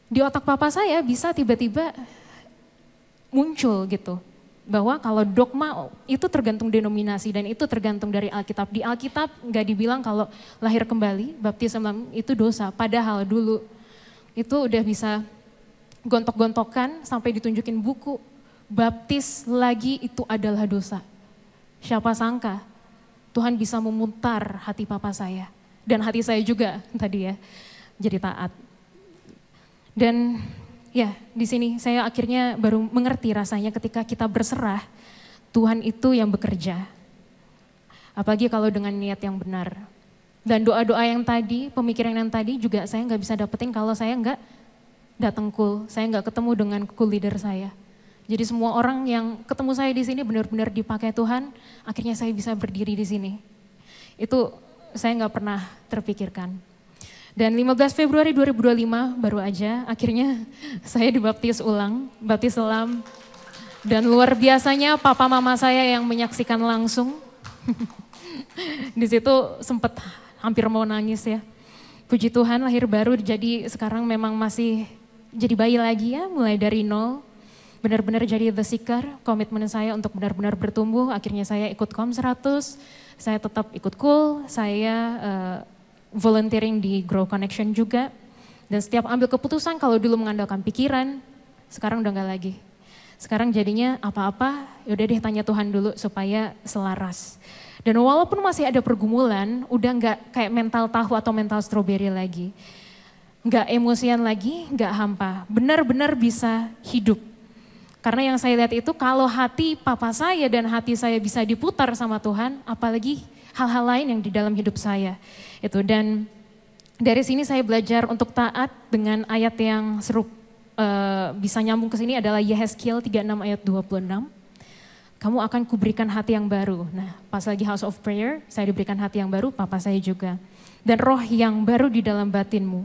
Di otak papa saya bisa tiba-tiba muncul gitu, bahwa kalau dogma itu tergantung denominasi dan itu tergantung dari Alkitab. Di Alkitab nggak dibilang kalau lahir kembali, baptis itu dosa, padahal dulu itu udah bisa gontok-gontokan sampai ditunjukin buku, baptis lagi itu adalah dosa. Siapa sangka Tuhan bisa memutar hati papa saya dan hati saya juga tadi ya, jadi taat. Dan ya di sini saya akhirnya baru mengerti rasanya ketika kita berserah, Tuhan itu yang bekerja. Apalagi kalau dengan niat yang benar. Dan doa-doa yang tadi, pemikiran yang tadi juga saya nggak bisa dapetin kalau saya nggak datang kul, saya nggak ketemu dengan kul leader saya. Jadi semua orang yang ketemu saya di sini benar-benar dipakai Tuhan, akhirnya saya bisa berdiri di sini. Itu saya nggak pernah terpikirkan. Dan 15 Februari 2025 baru aja akhirnya saya dibaptis ulang, baptis selam. Dan luar biasanya papa mama saya yang menyaksikan langsung. Di situ sempat hampir mau nangis ya. Puji Tuhan lahir baru, jadi sekarang memang masih jadi bayi lagi ya, mulai dari nol. Benar-benar jadi the seeker, komitmen saya untuk benar-benar bertumbuh. Akhirnya saya ikut KOM 100, saya tetap ikut KUL, saya volunteering di Grow Connection juga. Dan setiap ambil keputusan kalau dulu mengandalkan pikiran, sekarang udah enggak lagi. Sekarang jadinya apa-apa, yaudah deh tanya Tuhan dulu supaya selaras. Dan walaupun masih ada pergumulan, udah enggak kayak mental tahu atau mental stroberi lagi. Enggak emosian lagi, enggak hampa. Benar-benar bisa hidup. Karena yang saya lihat itu kalau hati papa saya dan hati saya bisa diputar sama Tuhan, apalagi hal-hal lain yang di dalam hidup saya. Itu, dan dari sini saya belajar untuk taat dengan ayat yang serupa. Bisa nyambung ke sini adalah Yehezkiel 36 ayat 26. Kamu akan kuberikan hati yang baru. Nah, pas lagi House of Prayer, saya diberikan hati yang baru, papa saya juga. Dan roh yang baru di dalam batinmu.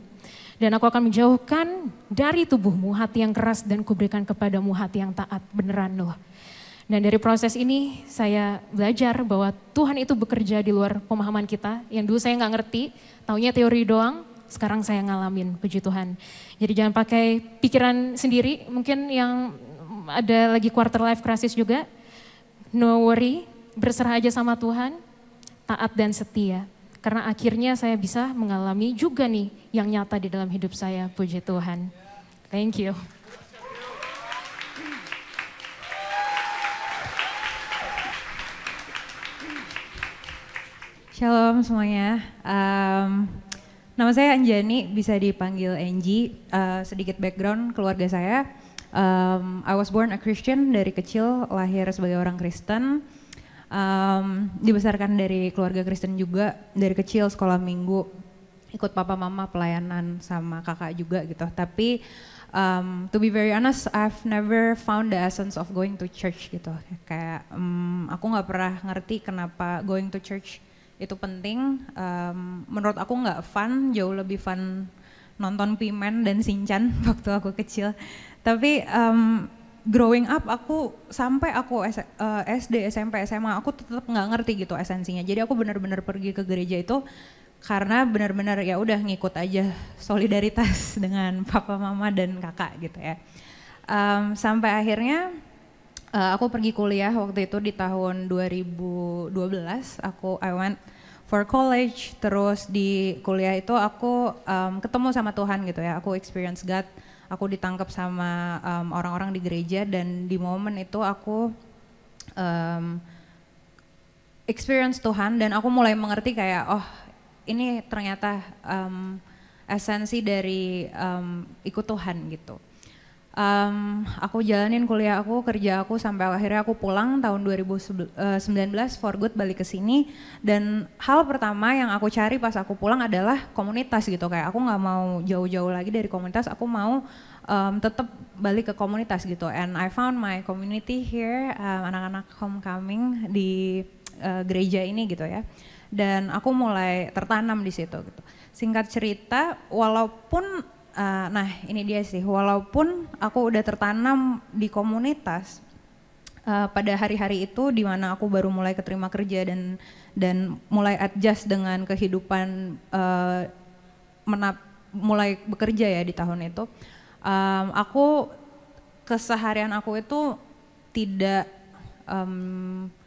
Dan aku akan menjauhkan dari tubuhmu hati yang keras dan kuberikan kepadamu hati yang taat. Beneran loh. Dan dari proses ini saya belajar bahwa Tuhan itu bekerja di luar pemahaman kita. Yang dulu saya nggak ngerti, taunya teori doang. Sekarang saya ngalamin, puji Tuhan. Jadi jangan pakai pikiran sendiri, mungkin yang ada lagi quarter life crisis juga. No worry, berserah aja sama Tuhan, taat dan setia. Karena akhirnya saya bisa mengalami juga nih yang nyata di dalam hidup saya, puji Tuhan. Thank you. Shalom semuanya. Nama saya Anjani, bisa dipanggil Angie. Sedikit background keluarga saya. I was born a Christian, dari kecil lahir sebagai orang Kristen. Dibesarkan dari keluarga Kristen juga, dari kecil sekolah minggu, ikut papa mama pelayanan sama kakak juga gitu. Tapi to be very honest, I've never found the essence of going to church gitu. Kayak aku nggak pernah ngerti kenapa going to church itu penting. Menurut aku nggak fun, jauh lebih fun nonton Pimen dan Shinchan waktu aku kecil. Tapi growing up aku sampai aku SD, SMP, SMA aku tetap nggak ngerti gitu esensinya. Jadi aku benar-benar pergi ke gereja itu karena benar-benar ya udah ngikut aja, solidaritas dengan papa, mama dan kakak gitu ya. Sampai akhirnya aku pergi kuliah waktu itu di tahun 2012. I went for college, terus di kuliah itu aku ketemu sama Tuhan gitu ya. Aku experience God. Aku ditangkap sama orang-orang di gereja dan di momen itu aku experience Tuhan dan aku mulai mengerti kayak oh ini ternyata esensi dari ikut Tuhan gitu. Aku jalanin kuliah aku, kerja aku sampai akhirnya aku pulang tahun 2019 for good balik ke sini dan hal pertama yang aku cari pas aku pulang adalah komunitas gitu, kayak aku nggak mau jauh-jauh lagi dari komunitas, aku mau tetap balik ke komunitas gitu. And I found my community here, anak-anak homecoming di gereja ini gitu ya. Dan aku mulai tertanam di situ gitu. Singkat cerita, walaupun nah ini dia sih, walaupun aku udah tertanam di komunitas, pada hari-hari itu di mana aku baru mulai keterima kerja dan mulai adjust dengan kehidupan, mulai bekerja ya di tahun itu, aku keseharian aku itu tidak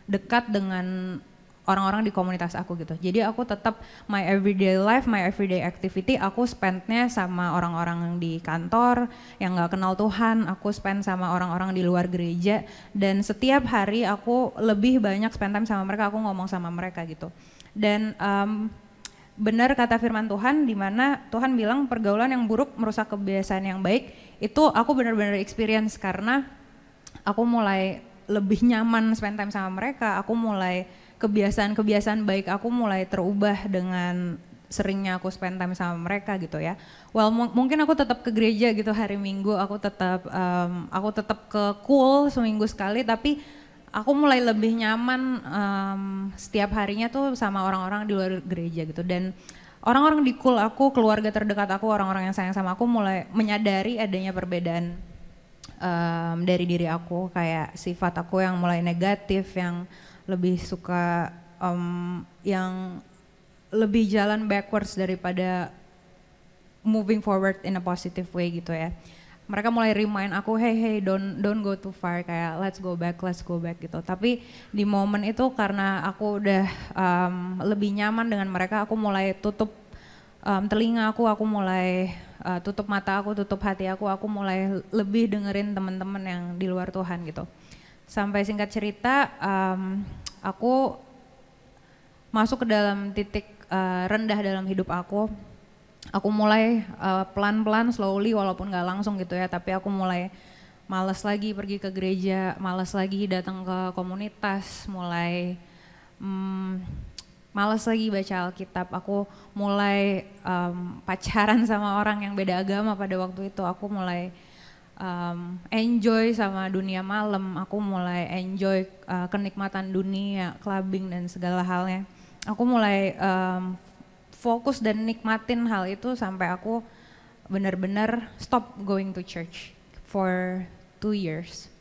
dekat dengan orang-orang di komunitas aku gitu. Jadi aku tetap my everyday life, my everyday activity, aku spendnya sama orang-orang di kantor yang gak kenal Tuhan, aku spend sama orang-orang di luar gereja dan setiap hari aku lebih banyak spend time sama mereka, aku ngomong sama mereka gitu. Dan benar kata firman Tuhan di mana Tuhan bilang pergaulan yang buruk merusak kebiasaan yang baik, itu aku benar-benar experience karena aku mulai lebih nyaman spend time sama mereka, aku mulai kebiasaan-kebiasaan baik aku mulai terubah dengan seringnya aku spend time sama mereka gitu ya. Well mungkin aku tetap ke gereja gitu hari Minggu, aku tetap ke cool seminggu sekali, tapi aku mulai lebih nyaman setiap harinya tuh sama orang-orang di luar gereja gitu. Dan orang-orang di cool aku, keluarga terdekat aku, orang-orang yang sayang sama aku mulai menyadari adanya perbedaan dari diri aku, kayak sifat aku yang mulai negatif, yang lebih suka yang lebih jalan backwards daripada moving forward in a positive way gitu ya. Mereka mulai remind aku, hey don't go too far, kayak let's go back gitu. Tapi di momen itu karena aku udah lebih nyaman dengan mereka, aku mulai tutup telinga aku mulai tutup mata aku, tutup hati aku mulai lebih dengerin teman-teman yang di luar Tuhan gitu. Sampai singkat cerita, aku masuk ke dalam titik rendah dalam hidup aku. Aku mulai pelan-pelan, slowly, walaupun gak langsung gitu ya, tapi aku mulai malas lagi pergi ke gereja, malas lagi datang ke komunitas, mulai malas lagi baca Alkitab. Aku mulai pacaran sama orang yang beda agama pada waktu itu. Aku mulai enjoy sama dunia malam, aku mulai enjoy kenikmatan dunia, clubbing dan segala halnya. Aku mulai fokus dan nikmatin hal itu sampai aku benar-benar stop going to church for 2 years.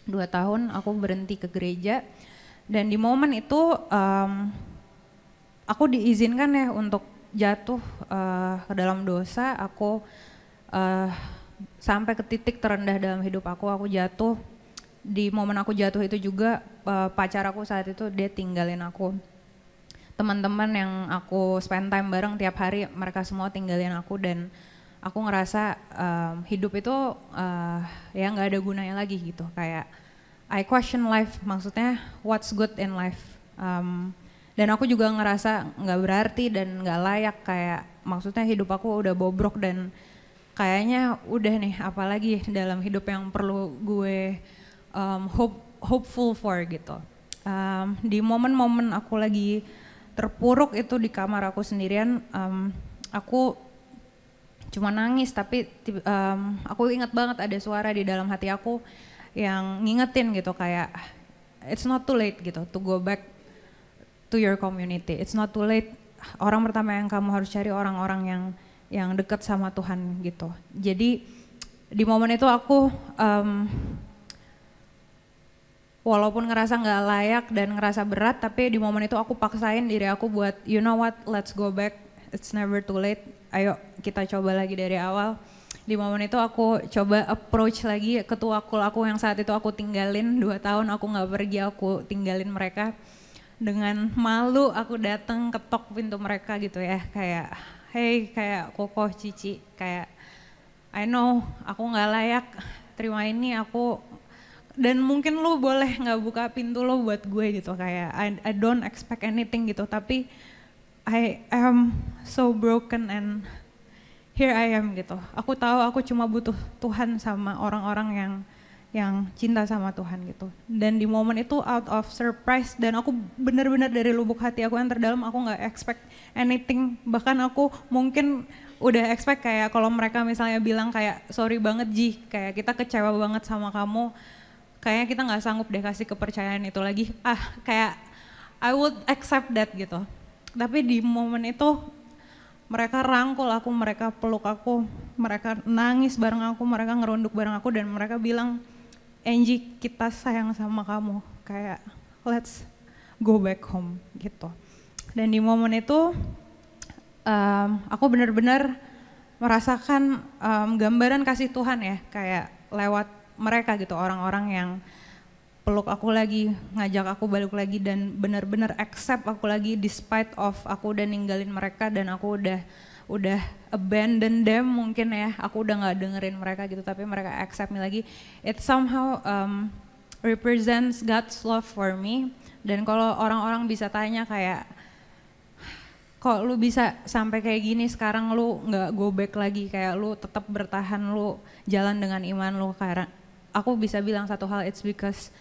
2 tahun aku berhenti ke gereja, dan di momen itu aku diizinkan ya untuk jatuh ke dalam dosa. Aku sampai ke titik terendah dalam hidup aku jatuh. Di momen aku jatuh itu juga pacar aku saat itu dia tinggalin aku. Teman-teman yang aku spend time bareng tiap hari, mereka semua tinggalin aku, dan aku ngerasa hidup itu ya nggak ada gunanya lagi gitu. Kayak I question life, maksudnya what's good in life. Dan aku juga ngerasa nggak berarti dan nggak layak, kayak maksudnya hidup aku udah bobrok dan kayaknya udah nih, apalagi dalam hidup yang perlu gue hopeful for gitu. Di momen-momen aku lagi terpuruk itu di kamar aku sendirian, aku cuma nangis, tapi aku ingat banget ada suara di dalam hati aku yang ngingetin gitu, kayak it's not too late gitu to go back to your community. It's not too late. Orang pertama yang kamu harus cari orang-orang yang dekat sama Tuhan gitu. Jadi di momen itu aku walaupun ngerasa nggak layak dan ngerasa berat, tapi di momen itu aku paksain diri aku buat, you know what, let's go back, it's never too late, ayo kita coba lagi dari awal. Di momen itu aku coba approach lagi ketua kul aku yang saat itu aku tinggalin 2 tahun, aku nggak pergi, aku tinggalin mereka. Dengan malu aku datang ketok pintu mereka gitu ya, kayak hey, kayak Koko, Cici, kayak I know aku nggak layak terima ini, aku dan mungkin lo boleh nggak buka pintu lo buat gue gitu, kayak I don't expect anything gitu, tapi I am so broken and here I am gitu. Aku tahu aku cuma butuh Tuhan sama orang-orang yang cinta sama Tuhan gitu. Dan di momen itu out of surprise, dan aku benar-benar dari lubuk hati aku yang terdalam, aku nggak expect anything. Bahkan aku mungkin udah expect kayak kalau mereka misalnya bilang kayak sorry banget Ji, kayak kita kecewa banget sama kamu, kayaknya kita nggak sanggup deh kasih kepercayaan itu lagi. Kayak I would accept that gitu. Tapi di momen itu mereka rangkul aku, mereka peluk aku, mereka nangis bareng aku, mereka ngerunduk bareng aku, dan mereka bilang, Angie, kita sayang sama kamu, kayak let's go back home gitu. Dan di momen itu aku benar-benar merasakan gambaran kasih Tuhan ya, kayak lewat mereka gitu, orang-orang yang peluk aku lagi, ngajak aku balik lagi, dan benar-benar accept aku lagi despite of aku udah ninggalin mereka dan aku udah abandon them mungkin ya, aku udah nggak dengerin mereka gitu, tapi mereka accept me lagi. It somehow represents God's love for me. Dan kalau orang-orang bisa tanya kayak, kok lu bisa sampai kayak gini sekarang, lu nggak go back lagi, kayak lu tetap bertahan, lu jalan dengan iman lu, karena aku bisa bilang satu hal, it's because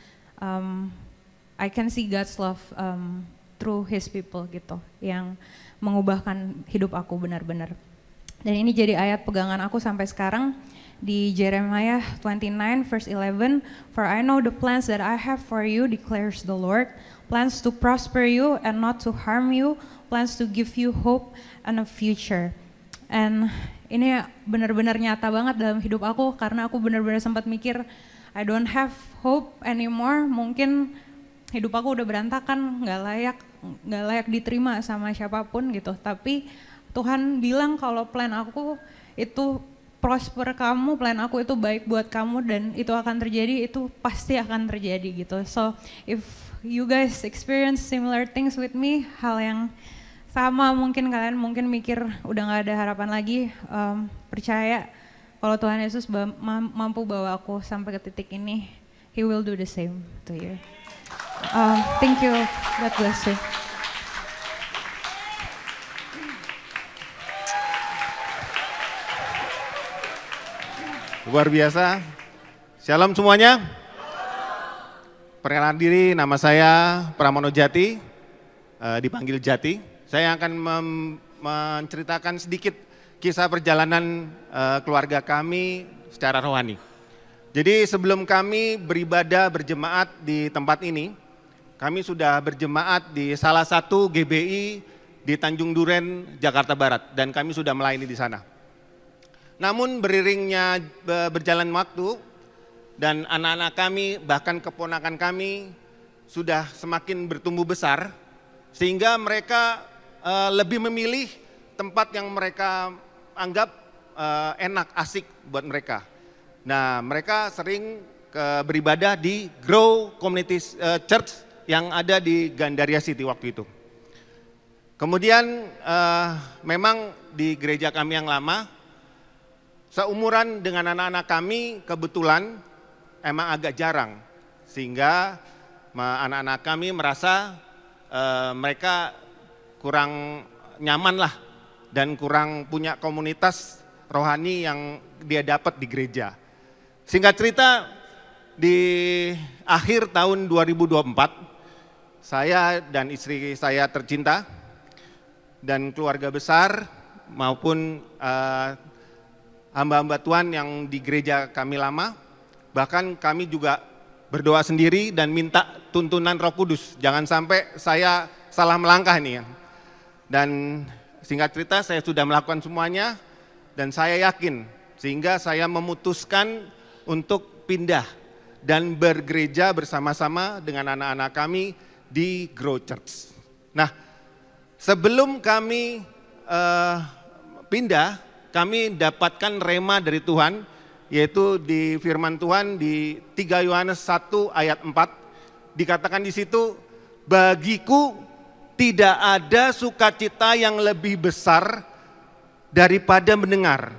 I can see God's love through His people gitu, yang mengubahkan hidup aku benar-benar. Dan ini jadi ayat pegangan aku sampai sekarang di Jeremiah 29 verse 11, "For I know the plans that I have for you, declares the Lord, plans to prosper you and not to harm you, plans to give you hope and a future." And ini benar-benar nyata banget dalam hidup aku, karena aku benar-benar sempat mikir, I don't have hope anymore, mungkin hidup aku udah berantakan, nggak layak diterima sama siapapun gitu. Tapi Tuhan bilang kalau plan aku itu prosper kamu, plan aku itu baik buat kamu, dan itu akan terjadi, itu pasti akan terjadi gitu. So if you guys experience similar things with me, hal yang sama, mungkin kalian mikir udah gak ada harapan lagi, percaya kalau Tuhan Yesus mampu bawa aku sampai ke titik ini, He will do the same to you. Thank you, God bless you. Luar biasa. Shalom semuanya. Perkenalan diri, nama saya Pramono Jati, dipanggil Jati. Saya akan menceritakan sedikit kisah perjalanan keluarga kami secara rohani. Jadi sebelum kami beribadah berjemaat di tempat ini, kami sudah berjemaat di salah satu GBI di Tanjung Duren, Jakarta Barat, dan kami sudah melayani di sana. Namun beriringnya berjalan waktu dan anak-anak kami, bahkan keponakan kami sudah semakin bertumbuh besar, sehingga mereka lebih memilih tempat yang mereka anggap enak, asik buat mereka. Nah, mereka sering beribadah di Grow Community Church yang ada di Gandaria City waktu itu. Kemudian memang di gereja kami yang lama, seumuran dengan anak-anak kami kebetulan emang agak jarang, sehingga anak-anak kami merasa mereka kurang nyaman lah dan kurang punya komunitas rohani yang dia dapat di gereja. Singkat cerita, di akhir tahun 2024, saya dan istri saya tercinta dan keluarga besar maupun hamba-hamba Tuhan yang di gereja kami lama, bahkan kami juga berdoa sendiri dan minta tuntunan Roh Kudus. Jangan sampai saya salah melangkah nih ya. Dan singkat cerita, saya sudah melakukan semuanya dan saya yakin, sehingga saya memutuskan untuk pindah dan bergereja bersama-sama dengan anak-anak kami di Grow Church. Nah, sebelum kami pindah, kami dapatkan rema dari Tuhan, yaitu di firman Tuhan di 3 Yohanes 1 ayat 4, dikatakan di situ, bagiku tidak ada sukacita yang lebih besar daripada mendengar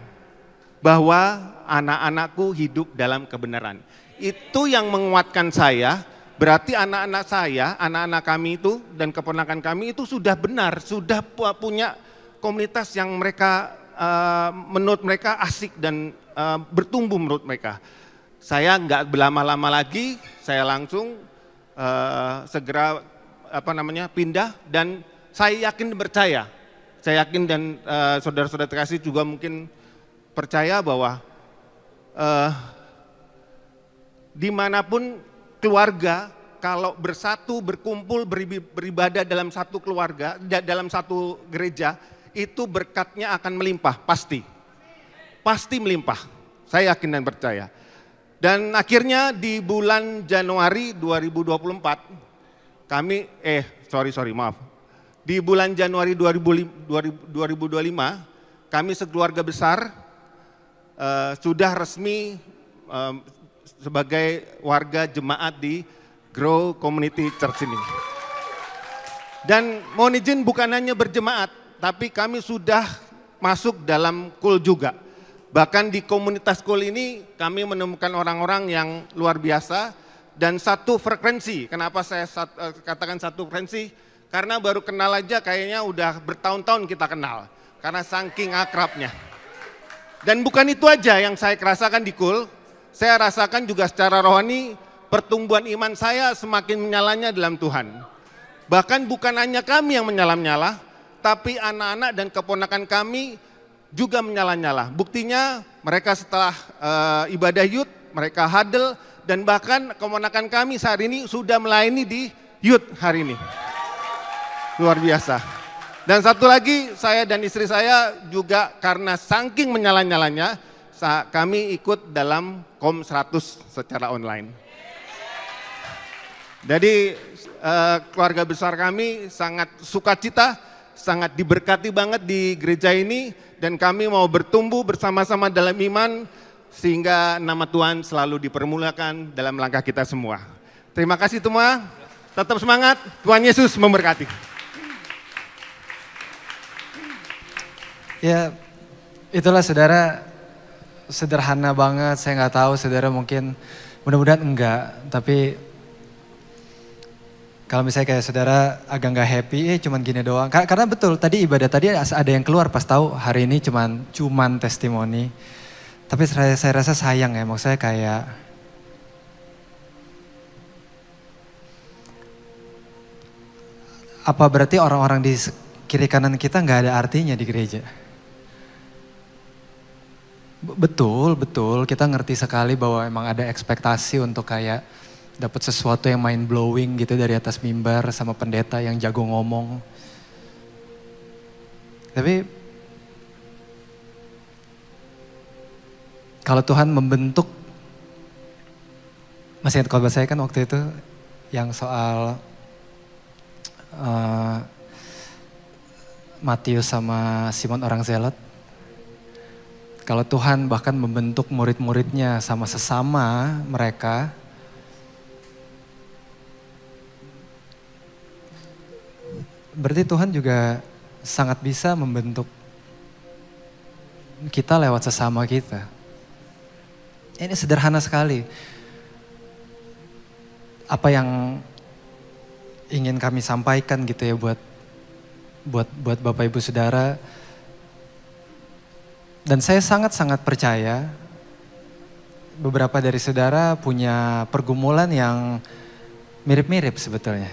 bahwa anak-anakku hidup dalam kebenaran. Itu yang menguatkan saya, berarti anak-anak saya, anak-anak kami itu dan keponakan kami itu sudah benar, sudah punya komunitas yang mereka menurut mereka asik dan bertumbuh menurut mereka. Saya nggak berlama-lama lagi, saya langsung segera pindah, dan saya yakin percaya. Saya yakin dan saudara-saudara terkasih juga mungkin percaya bahwa dimanapun keluarga kalau bersatu, berkumpul, beribadah dalam satu keluarga, dalam satu gereja, itu berkatnya akan melimpah, pasti melimpah, saya yakin dan percaya. Dan akhirnya di bulan Januari 2024, kami, di bulan Januari 2025, kami sekeluarga besar sudah resmi sebagai warga jemaat di Grow Community Church ini. Dan mohon izin, bukan hanya berjemaat, tapi kami sudah masuk dalam KUL juga. Bahkan di komunitas KUL ini kami menemukan orang-orang yang luar biasa dan satu frekuensi. Kenapa saya katakan satu frekuensi? Karena baru kenal aja kayaknya udah bertahun-tahun kita kenal. Karena saking akrabnya. Dan bukan itu aja yang saya rasakan di KUL. Saya rasakan juga secara rohani pertumbuhan iman saya semakin menyalanya dalam Tuhan. Bahkan bukan hanya kami yang menyala-nyala, tapi anak-anak dan keponakan kami juga menyala-nyala. Buktinya mereka setelah ibadah youth, mereka huddle, dan bahkan keponakan kami saat ini sudah melayani di youth hari ini. Luar biasa. Dan satu lagi, saya dan istri saya juga karena saking menyala-nyalanya, kami ikut dalam KOM 100 secara online. Jadi keluarga besar kami sangat sukacita, sangat diberkati banget di gereja ini, dan kami mau bertumbuh bersama-sama dalam iman, sehingga nama Tuhan selalu dipermulakan dalam langkah kita semua. Terima kasih semua, tetap semangat, Tuhan Yesus memberkati. Ya, itulah saudara, sederhana banget. Saya nggak tahu saudara mungkin, mudah-mudahan enggak. Tapi kalau misalnya kayak saudara agak nggak happy, cuman gini doang. Karena betul tadi ibadah tadi ada yang keluar pas tahu hari ini cuman testimoni. Tapi saya rasa sayang ya, maksud saya kayak apa berarti orang-orang di kiri kanan kita nggak ada artinya di gereja? Betul, kita ngerti sekali bahwa emang ada ekspektasi untuk kayak dapat sesuatu yang mind blowing gitu dari atas mimbar sama pendeta yang jago ngomong. Tapi kalau Tuhan membentuk, masih ingat khotbah saya kan waktu itu yang soal Matius sama Simon orang Zealot. Kalau Tuhan bahkan membentuk murid-muridnya sama sesama mereka, berarti Tuhan juga sangat bisa membentuk kita lewat sesama kita. Ini sederhana sekali. Apa yang ingin kami sampaikan gitu ya buat Bapak Ibu Saudara. Dan saya sangat-sangat percaya beberapa dari saudara punya pergumulan yang mirip-mirip sebetulnya.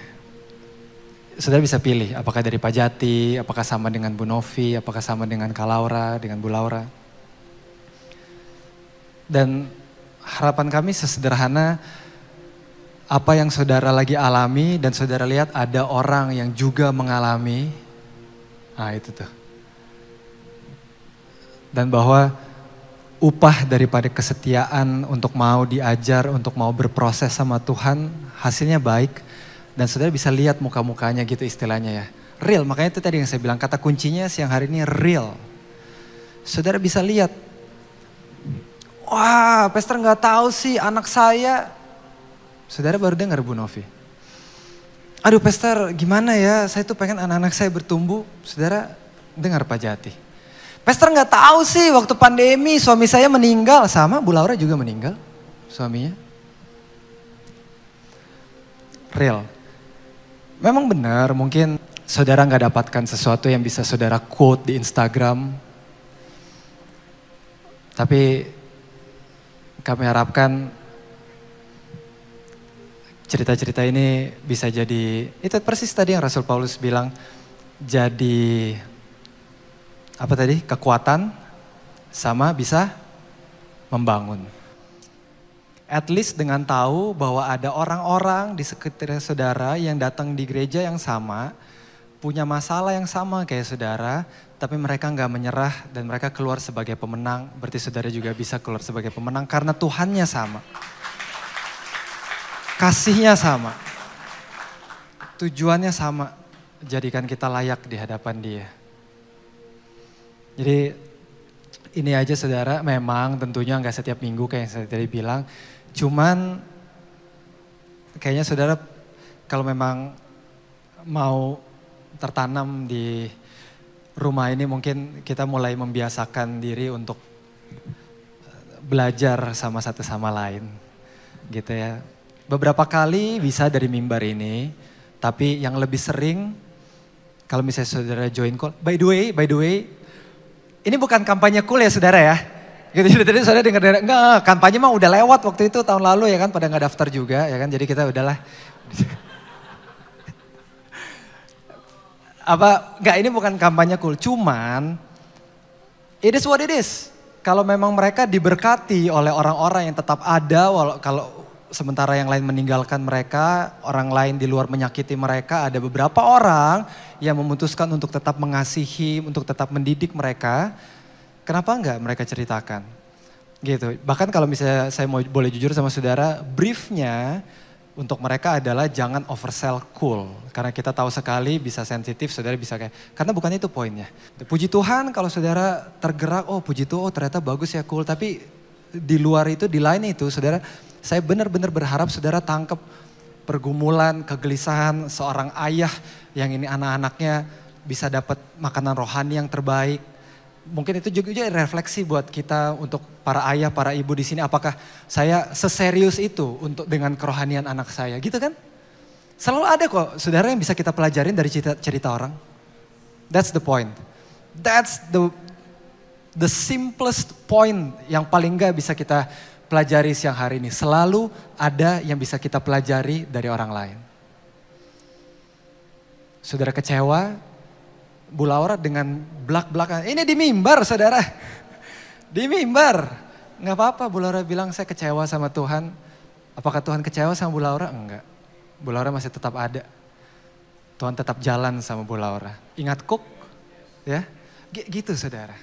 Saudara bisa pilih apakah dari Pak Jati, apakah sama dengan Bu Novi, apakah sama dengan Kak Laura, dengan Bu Laura. Dan harapan kami sesederhana apa yang saudara lagi alami dan saudara lihat ada orang yang juga mengalami. Nah itu tuh. Dan bahwa upah daripada kesetiaan untuk mau diajar, untuk mau berproses sama Tuhan, hasilnya baik. Dan saudara bisa lihat muka-mukanya gitu istilahnya ya. Real, makanya itu tadi yang saya bilang, kata kuncinya siang hari ini real. Saudara bisa lihat, wah pastor gak tahu sih anak saya. Saudara baru dengar Bu Novi. Aduh pastor gimana ya, saya tuh pengen anak-anak saya bertumbuh. Saudara dengar Pak Jati. Pastor nggak tahu sih waktu pandemi suami saya meninggal, sama Bu Laura juga meninggal suaminya. Real. Memang benar mungkin saudara nggak dapatkan sesuatu yang bisa saudara quote di Instagram. Tapi kami harapkan cerita-cerita ini bisa jadi, itu persis tadi yang Rasul Paulus bilang, jadi apa tadi? Kekuatan sama bisa membangun. At least dengan tahu bahwa ada orang-orang di sekitar saudara yang datang di gereja yang sama, punya masalah yang sama kayak saudara, tapi mereka nggak menyerah dan mereka keluar sebagai pemenang. Berarti saudara juga bisa keluar sebagai pemenang karena Tuhannya sama. Kasihnya sama. Tujuannya sama, jadikan kita layak di hadapan Dia. Jadi ini aja saudara, memang tentunya nggak setiap minggu kayak yang saya tadi bilang. Cuman kayaknya saudara kalau memang mau tertanam di rumah ini mungkin kita mulai membiasakan diri untuk belajar sama satu sama lain. Gitu ya. Beberapa kali bisa dari mimbar ini, tapi yang lebih sering kalau misalnya saudara join call. By the way, ini bukan kampanye cool ya saudara ya. Gitu, tadi saudara dengar, enggak, kampanye mah udah lewat waktu itu tahun lalu ya kan, pada nggak daftar juga ya kan, jadi kita udahlah. Enggak, ini bukan kampanye cool, cuman it is what it is. Kalau memang mereka diberkati oleh orang-orang yang tetap ada, kalau sementara yang lain meninggalkan mereka, orang lain di luar menyakiti mereka, ada beberapa orang yang memutuskan untuk tetap mengasihi, untuk tetap mendidik mereka. Kenapa enggak mereka ceritakan? Gitu. Bahkan kalau misalnya saya boleh jujur sama saudara, briefnya untuk mereka adalah jangan oversell cool. Karena kita tahu sekali bisa sensitif, saudara bisa kayak, karena bukan itu poinnya. Puji Tuhan kalau saudara tergerak, oh puji Tuhan, oh ternyata bagus ya cool. Tapi di luar itu, di lain itu saudara, saya benar-benar berharap saudara tangkap pergumulan, kegelisahan seorang ayah yang ini anak-anaknya bisa dapat makanan rohani yang terbaik. Mungkin itu juga refleksi buat kita untuk para ayah, para ibu di sini. Apakah saya seserius itu untuk dengan kerohanian anak saya, gitu kan? Selalu ada kok, saudara, yang bisa kita pelajarin dari cerita orang. That's the point. That's the simplest point yang paling enggak bisa kita pelajari siang hari ini. Selalu ada yang bisa kita pelajari dari orang lain. Saudara kecewa, Bu Laura dengan belak-belakan, ini di mimbar saudara, di mimbar. Nggak apa-apa, Bu Laura bilang saya kecewa sama Tuhan. Apakah Tuhan kecewa sama Bu Laura? Enggak. Bu Laura masih tetap ada. Tuhan tetap jalan sama Bu Laura. Ingat Cook, ya, gitu saudara.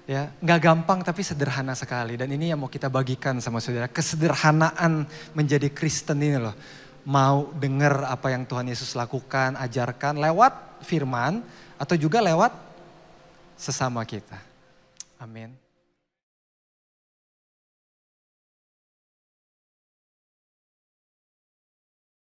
Ya, nggak gampang tapi sederhana sekali. Dan ini yang mau kita bagikan sama saudara, kesederhanaan menjadi Kristen ini loh. Mau dengar apa yang Tuhan Yesus lakukan, ajarkan lewat firman, atau juga lewat sesama kita. Amin.